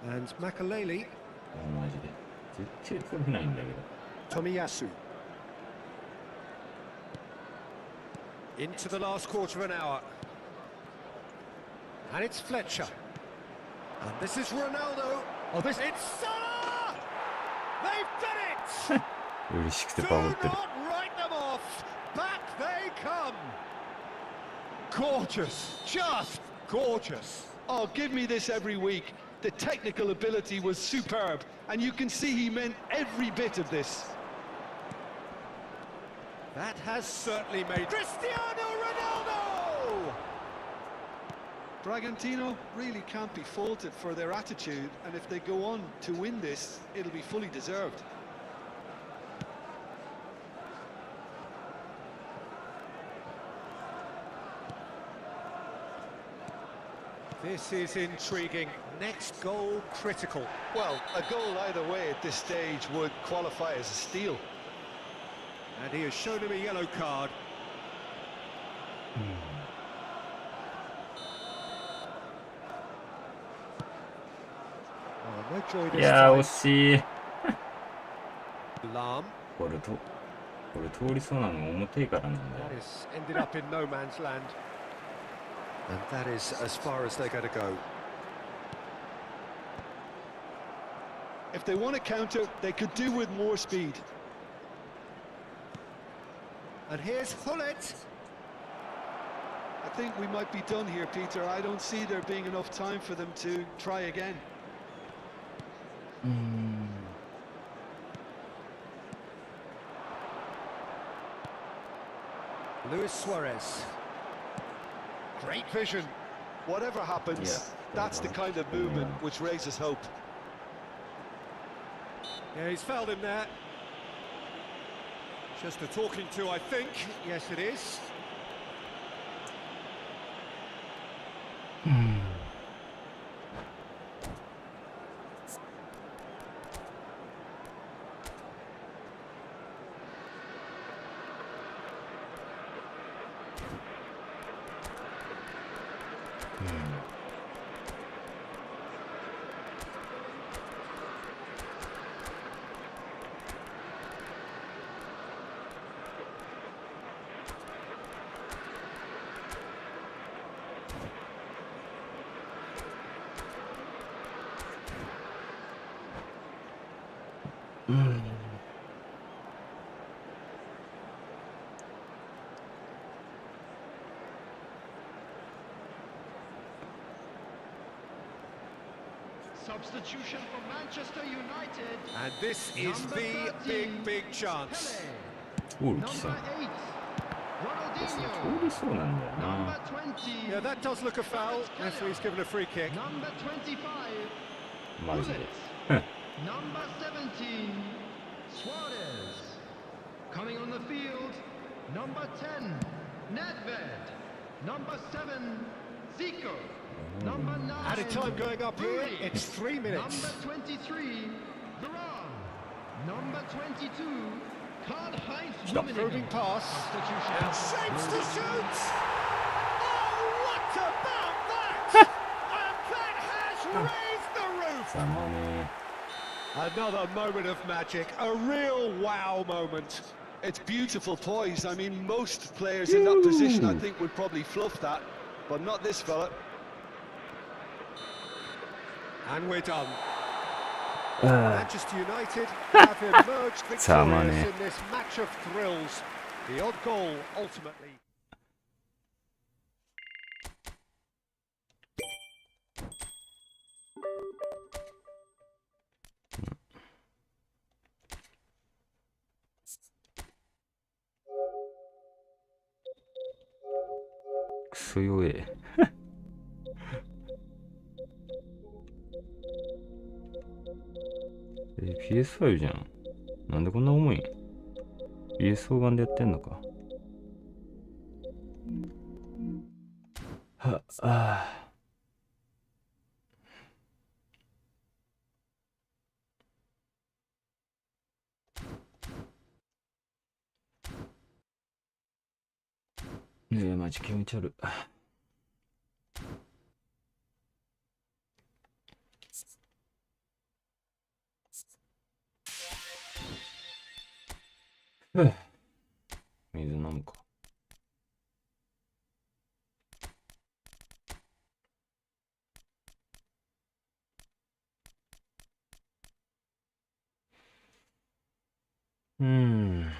And Makalele. マジで。絶対取れないんだけど。 Tomiyasu. Into the last quarter of an hour. And it's Fletcher. And this is Ronaldo. Oh, it's Salah! They've done it! 嬉しくて Do バ not グってる。 write them off. Back they come. Gorgeous. Just gorgeous. Oh, give me this every week. The technical ability was superb, and you can see he meant every bit of this. That has certainly made Cristiano Ronaldo! Bragantino really can't be faulted for their attitude, and if they go on to win this, it'll be fully deserved. This is intriguing. Next goal critical. Well, a goal either way at this stage would qualify as a steal. And he has shown him a yellow card. Oh, no joy い this やー time. 惜しい。 Lam. これ通りそうなの表からなんだよ。 That has ended up in no man's land. And that is as far as they're going to go. If they want to counter, they could do with more speed. And here's Hullet. I think we might be done here, Peter. I don't see there being enough time for them to try again. Luis Suarez. Great vision. Whatever happens, Yeah. that's the kind of movement which raises hope. Yeah, he's fouled him there. Just a talking to, I think. Yes, it is. Substitution for Manchester United. And this is Number the 13, big chance.ゴール Number 来た。 8, 通りそうなんだよ Ronaldinho. な。 Number 20. Yeah, that does look a foul. Referee's given a free kick. Number 25. マジで。 Number 17. Suarez. Coming on the field. Number 10. Nedved. Number 7. Zico. Number 9. Added time going up here. Rooney. It's 3 minutes. Number 23. Varane. Number 22. Karl-Heinz Rummenigge. Probing pass. Substitution. And shapes to shoot. Oh, what about that? And that has raised the roof. ざまね。 Another moment of magic. A real wow moment. It's beautiful poise. I mean, most players in that position, I think, would probably fluff that, but not this fella. And we're done. あ Manchester United have emerged Samane. victorious in this match of thrills. The odd goal ultimately. クソ弱え。PS5 じゃん。なんでこんな重いん？ PS4 版でやってんのか。はあ。ねえ、マジ気持ち悪い。水飲むか。うん。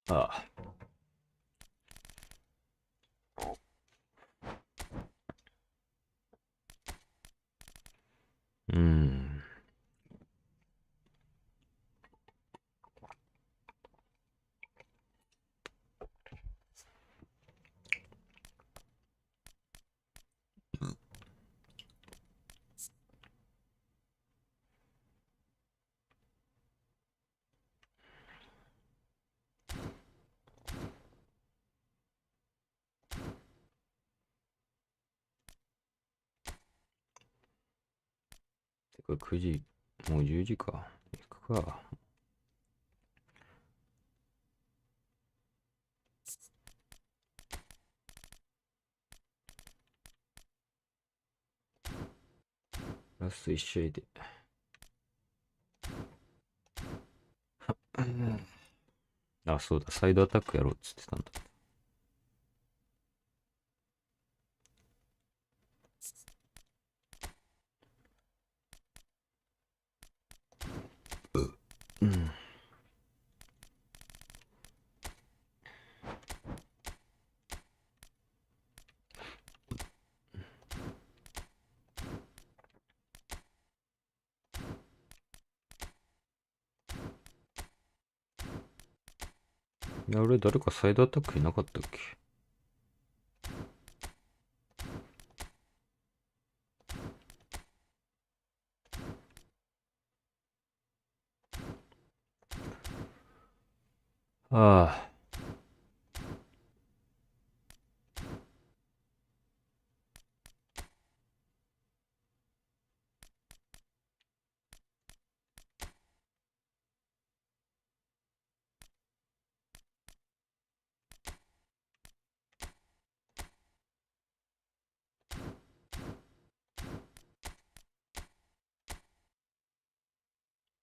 ああ。うん。てか9時、もう10時か。行くか。ラスト1試合で。あ、そうだ、サイドアタックやろうっつってたんだ。うん。いや、俺誰かサイドアタックいなかったっけ？ああ。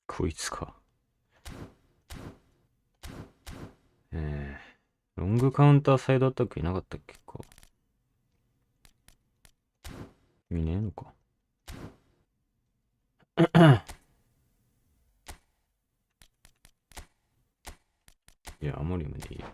こいつか。ロングカウンターサイドアタックいなかったっけか。いねえのか。いや、アモリムでいいよ。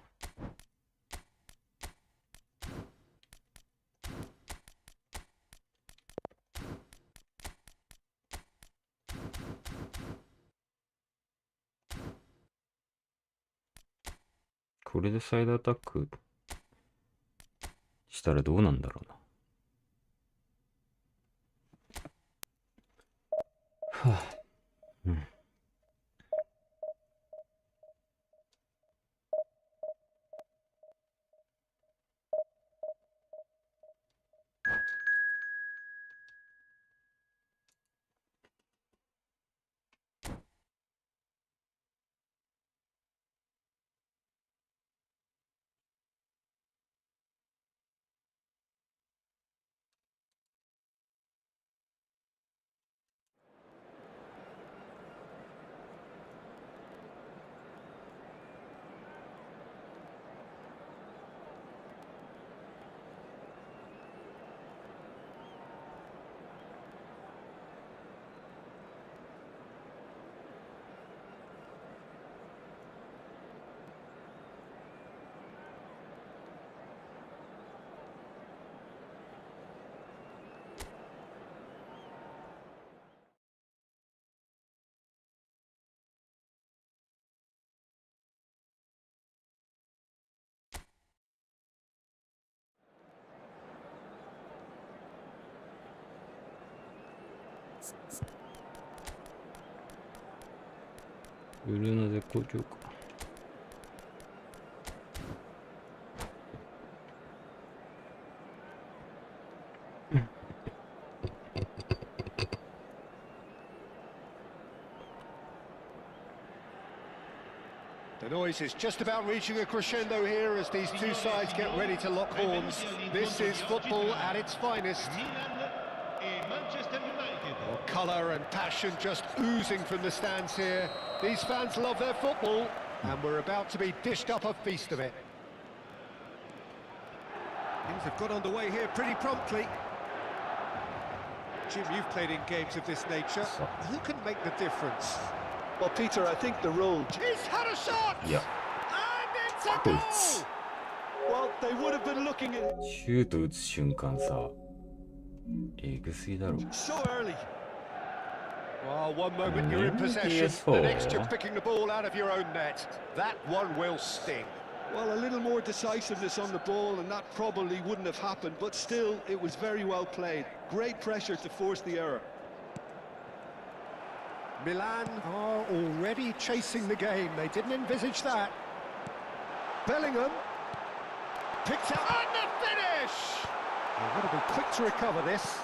これでサイドアタックしたらどうなんだろうな。はあ、うん。ウルの絶好調か。The noise is just about reaching a crescendo here as these two sides get ready to lock horns. This is football at its finest. Well, colour and passion just oozing from the stands here. These fans love their football, and we're about to be dished up a feast of it. Things have got underway here pretty promptly. Jim, you've played in games of this nature. Who can make the difference? Well, Peter, I think the role... He's had a shot! Yeah. And it's a goal! Well, they would have been looking at... シュート打つ瞬間さ、えぐすぎだろ。 so early. Well, one moment you're in possession, the next you're picking the ball out of your own net. That one will sting. Well, a little more decisiveness on the ball, and that probably wouldn't have happened, but still, it was very well played. Great pressure to force the error. Milan are already chasing the game. They didn't envisage that. Bellingham picked out and the finish! They've got to be quick to recover this.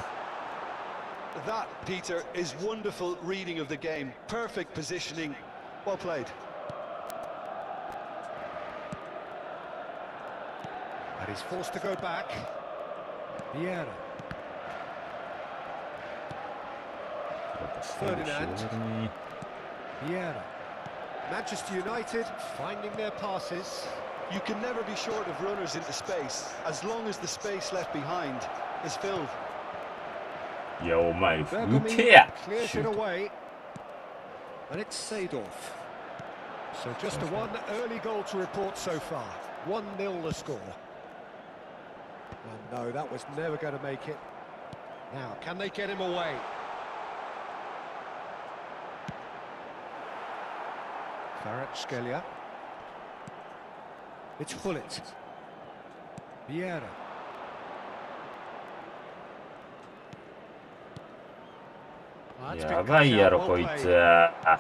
That, Peter, is wonderful reading of the game. Perfect positioning. Well played. And he's forced to go back. Vieira. Ferdinand. Vieira. Manchester United finding their passes. You can never be short of runners into space, as long as the space left behind is filled. いや、お前、打 Bergami てや clears it away. And it's Seedorf. So just a one early goal to report so far. 1-0 the score. Oh no, that was never going to make it. Now, can they get him away? Kvaratskhelia. It's Hullet. Vieira. That's been やばいやろ、 cut out, こ well い played. つ。あ、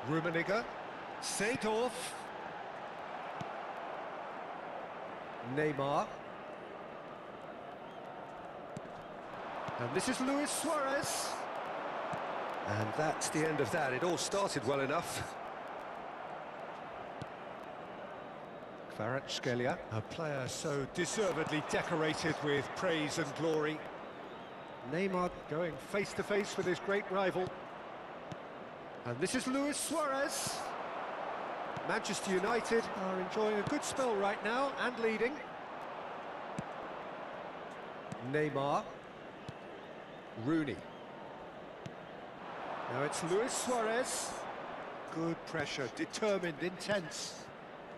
Rummenigge. Seedorf. Neymar. And this is Luis Suarez. And that's the end of that. It all started well enough. Kvaratskhelia, a player so deservedly decorated with praise and glory. Neymar going face-to-face with his great rival. And this is Luis Suarez. Manchester United are enjoying a good spell right now and leading. Neymar. Rooney. Now it's Luis Suarez. Good pressure, determined, intense.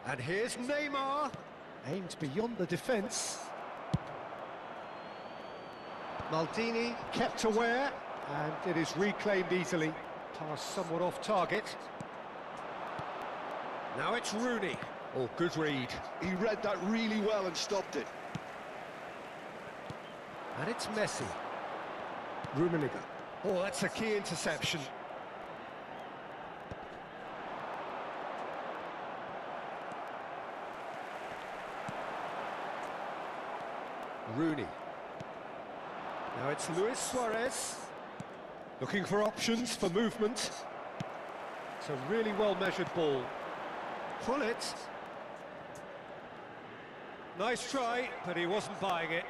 And here's Neymar. Aims beyond the defence. Maldini kept aware, and it is reclaimed easily. Pass somewhat off target. Now it's Rooney. Oh, good read. He read that really well and stopped it. And it's Messi. Rummenigge. Oh, that's a key interception. Rooney. Now it's Luis Suarez. Looking for options for movement. It's a really well-measured ball. Pull it. Nice try, but he wasn't buying it.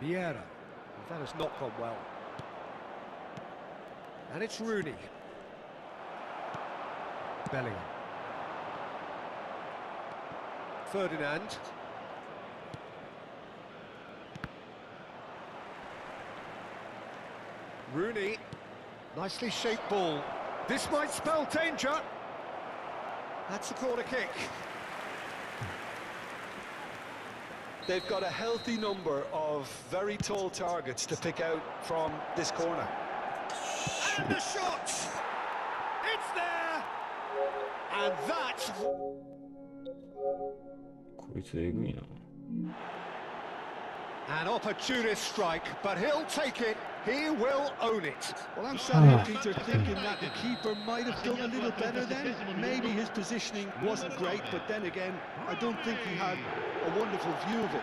Vieira. That has not gone well. And it's Rooney. Bellingham. Ferdinand. Rooney. Nicely shaped ball. This might spell danger. That's a corner kick. They've got a healthy number of very tall targets to pick out from this corner. And the shot! It's there! And that... ここいつえぐいな。 An opportunist strike, but he'll take it. He will own it. Well, I'm sat here, Peter, thinking that the keeper might have done a little better then. Maybe his positioning wasn't great, but then again, I don't think he had a wonderful view of it.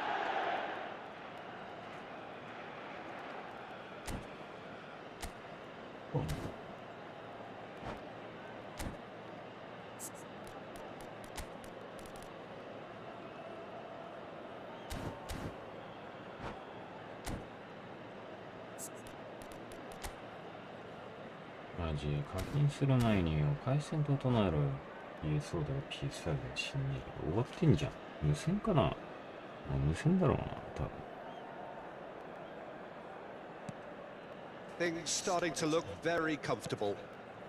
마지課金する前にお回線と唱えろよ。ESO だか PS5 だか死んねえけど終わってんじゃん。無線かな。無線だろうな、多分。Things starting to look very comfortable.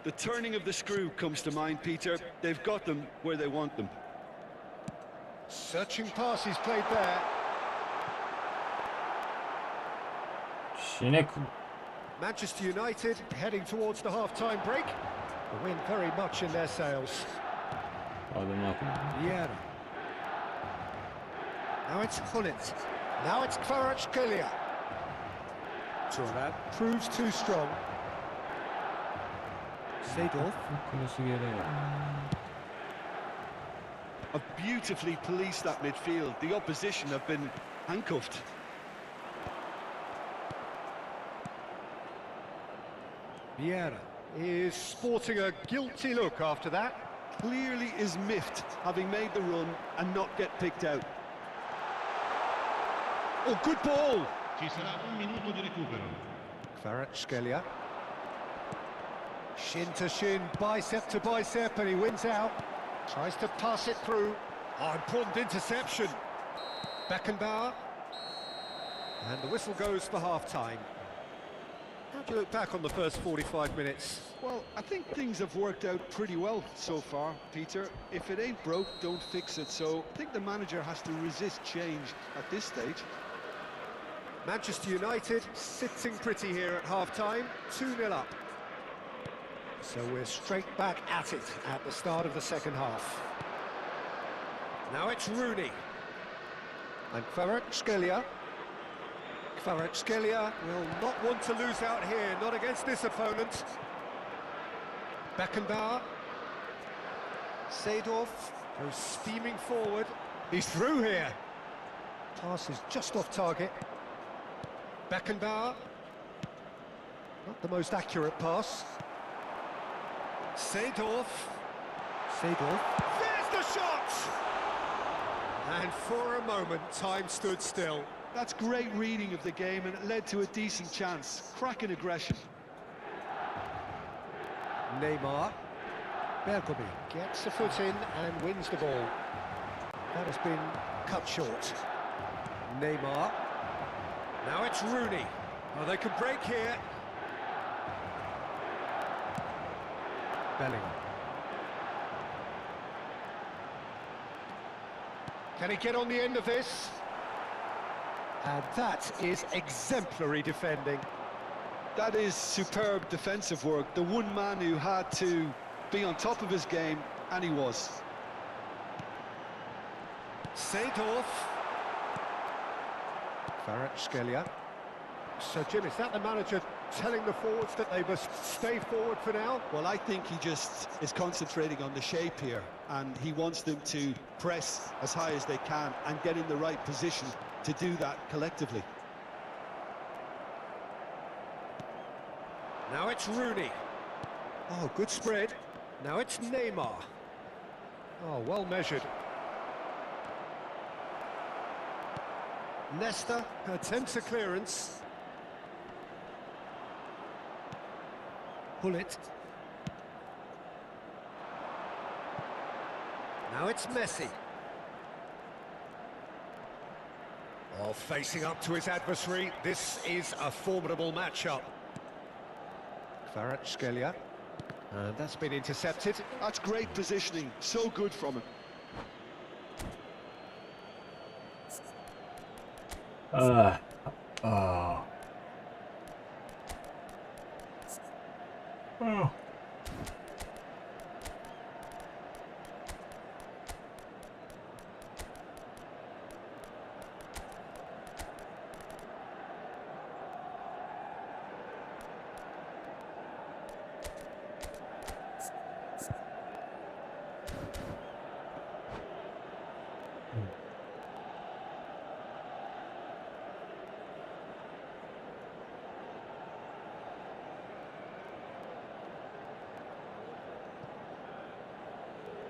The turning of the screw comes to mind, Peter. They've got them where they want them. Searching passes played there. 死ねく。 Manchester United heading towards the half-time break. The wind very much in their sails. ハードマークだね。 Vieira. Now it's Hullet. Now it's Kvaratskhelia. Turan proves too strong. Seedorf. 黒すぎだよな。 Have beautifully policed that midfield. The opposition have been handcuffed. Vieira is sporting a guilty look after that. Clearly is miffed, having made the run and not get picked out. Oh, good ball! Ci sarà un minuto di recupero. Kvaratskhelia. Shin to shin, bicep to bicep, and he wins out. Tries to pass it through. Oh, important interception. Beckenbauer. And the whistle goes for half-time. How do you look back on the first 45 minutes? Well, I think things have worked out pretty well so far, Peter. If it ain't broke, don't fix it. So I think the manager has to resist change at this stage. Manchester United sitting pretty here at half-time, 2-0 up. So we're straight back at it at the start of the second half. Now it's Rooney. And Kvaratskhelia. Kvaratskhelia will not want to lose out here, not against this opponent. Beckenbauer. Seedorf goes steaming forward. He's through here. Pass is just off target. Beckenbauer. Not the most accurate pass. Seedorf. Seedorf. There's the shot! And for a moment, time stood still. That's great reading of the game, and it led to a decent chance. Cracking aggression. Neymar. Bergomi gets a foot in and wins the ball. That has been cut short. Neymar. Now it's Rooney. Oh, they can break here. Bellingham. Can he get on the end of this? And that is exemplary defending. That is superb defensive work. The one man who had to be on top of his game, and he was. Seedorf. Kvaratskhelia. So, Jim, is that the manager telling the forwards that they must stay forward for now? Well, I think he just is concentrating on the shape here, and he wants them to press as high as they can and get in the right position to do that collectively. Now it's Rooney. Oh, good spread. Now it's Neymar. Oh, well measured. Nesta attempts a clearance. Hullet. Now it's Messi. Oh, facing up to his adversary. This is a formidable matchup. Kvaratskhelia. And that's been intercepted. That's great positioning. So good from him.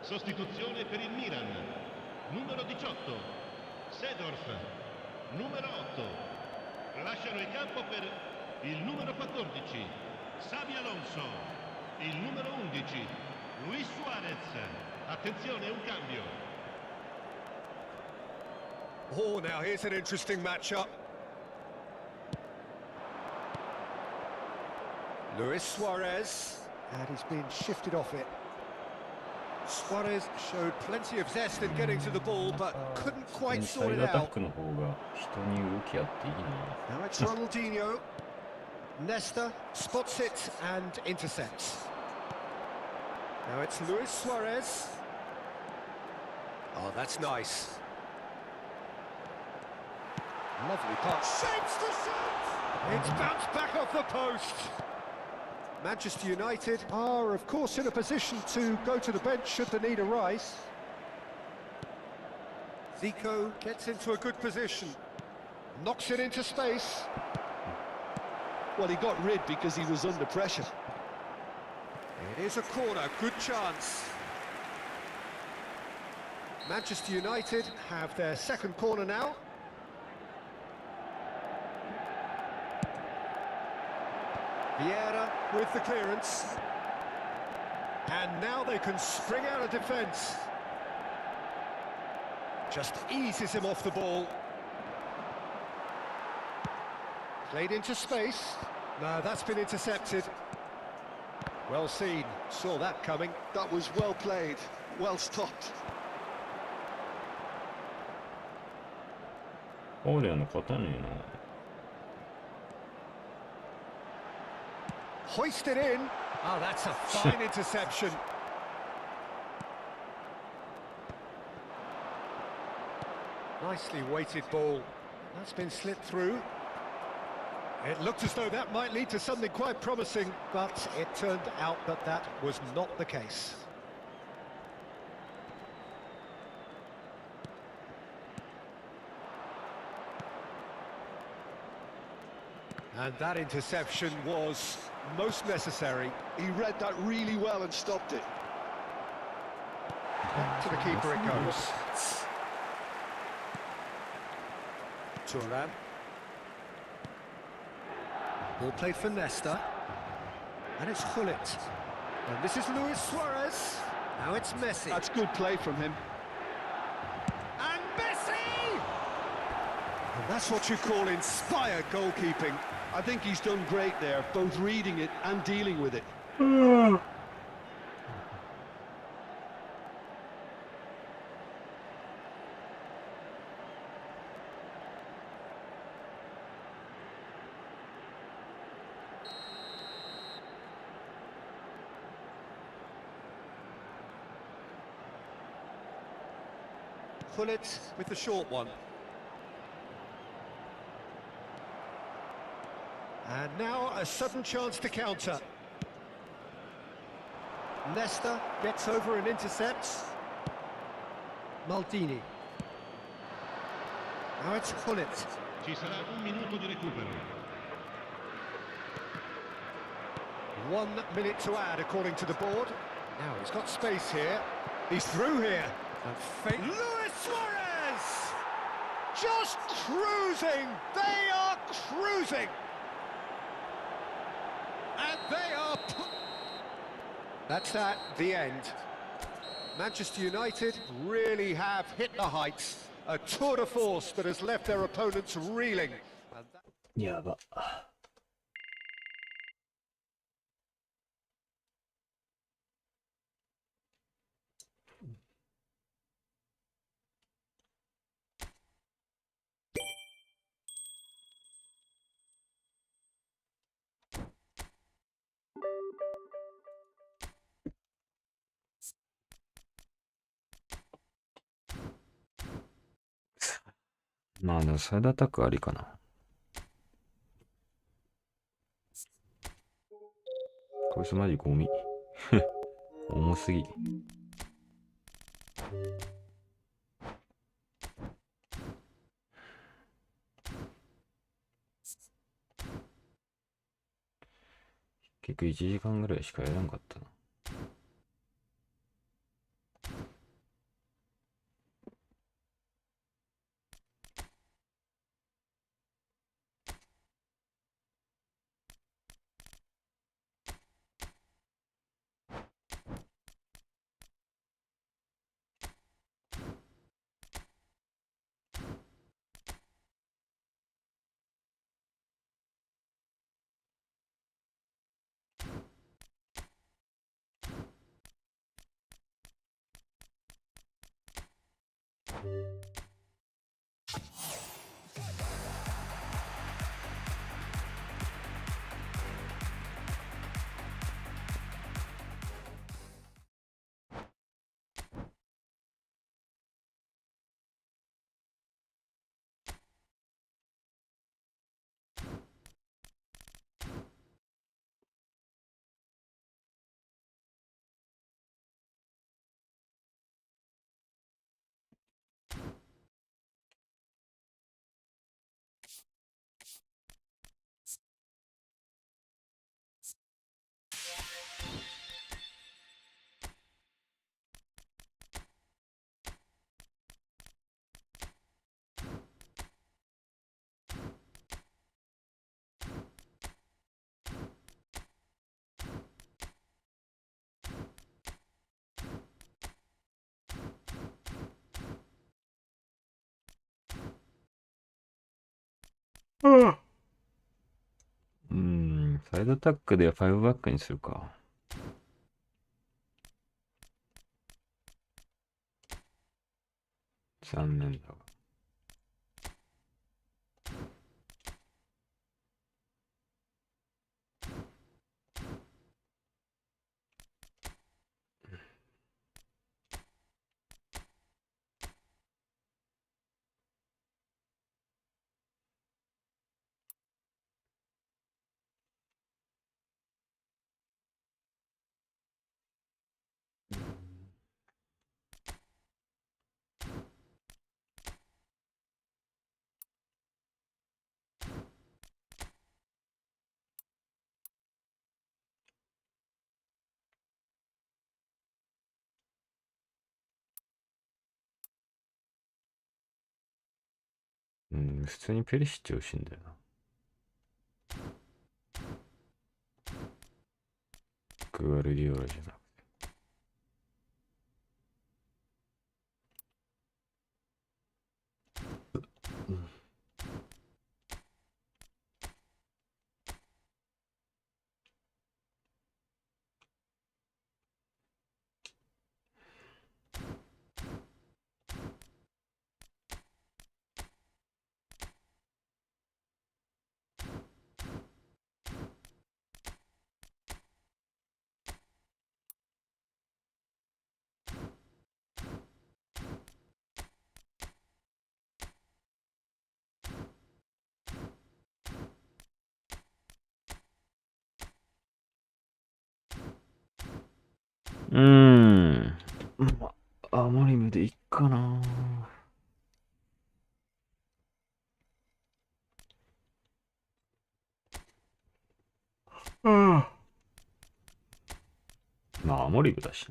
Sostituzione per il Milan. Numero 18, Seedorf. Numero 8. Lasciano il campo per il numero 14, Xabi Alonso. Il numero 11, Luis Suarez. Attenzione, un cambio. Oh, now here's an interesting matchup. Luis Suarez, and he's been shifted off it. Suarez showed plenty of zest in getting to the ball, but couldn't イ quite ンサ sort イ it ドアタッ out. クの方が人に動き合っていいな。 Now it's Ronaldinho. Nesta spots it and intercepts. Now it's Luis Suarez. Oh, that's nice. Lovely pass. Shapes the shot! It's bounced back off the post. Manchester United are, of course, in a position to go to the bench should the need arise. Zico gets into a good position. Knocks it into space. Well, he got rid because he was under pressure. It is a corner, good chance. Manchester United have their second corner now. Vieira with the clearance. And now they can spring out of defence. Just eases him off the ball. Played into space. No, that's been intercepted. Well seen. Saw that coming. That was well played. Well stopped. オーレアの勝たねえな。 Hoisted in. Oh, that's a fine interception. Nicely weighted ball. That's been slipped through. It looked as though that might lead to something quite promising, but it turned out that that was not the case. And that interception was most necessary. He read that really well and stopped it. Back to the keeper it goes. Turan. Ball played for Nesta. And it's Gullit. And this is Luis Suarez. Now it's Messi. That's good play from him. And Messi! And that's what you call inspired goalkeeping. I think he's done great there, both reading it and dealing with it. Gullit with the short one. And now a sudden chance to counter. Nesta gets over and intercepts. Maldini. Now it's Gullit. Ci sarà un minuto di recupero. 1 minute to add according to the board. Now he's got space here. He's through here. And Luis Suarez! Just cruising! They are cruising! And they are... That's that, the end. Manchester United really have hit the heights. A tour de force that has left their opponents reeling. And that... やば。まあでもサイドアタックありかな。こいつマジゴミ。重すぎ。結局1時間ぐらいしかやらんかったな。サイドタックで5バックにするか。残念だが。普通にペリシッチ欲しいんだよな。グアルディオラじゃなくて。アモリムでいっかな。まあ、アモリムだし。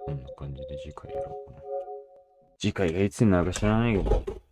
こんな感じで次回やろうかな。次回がいつになるか知らないけど。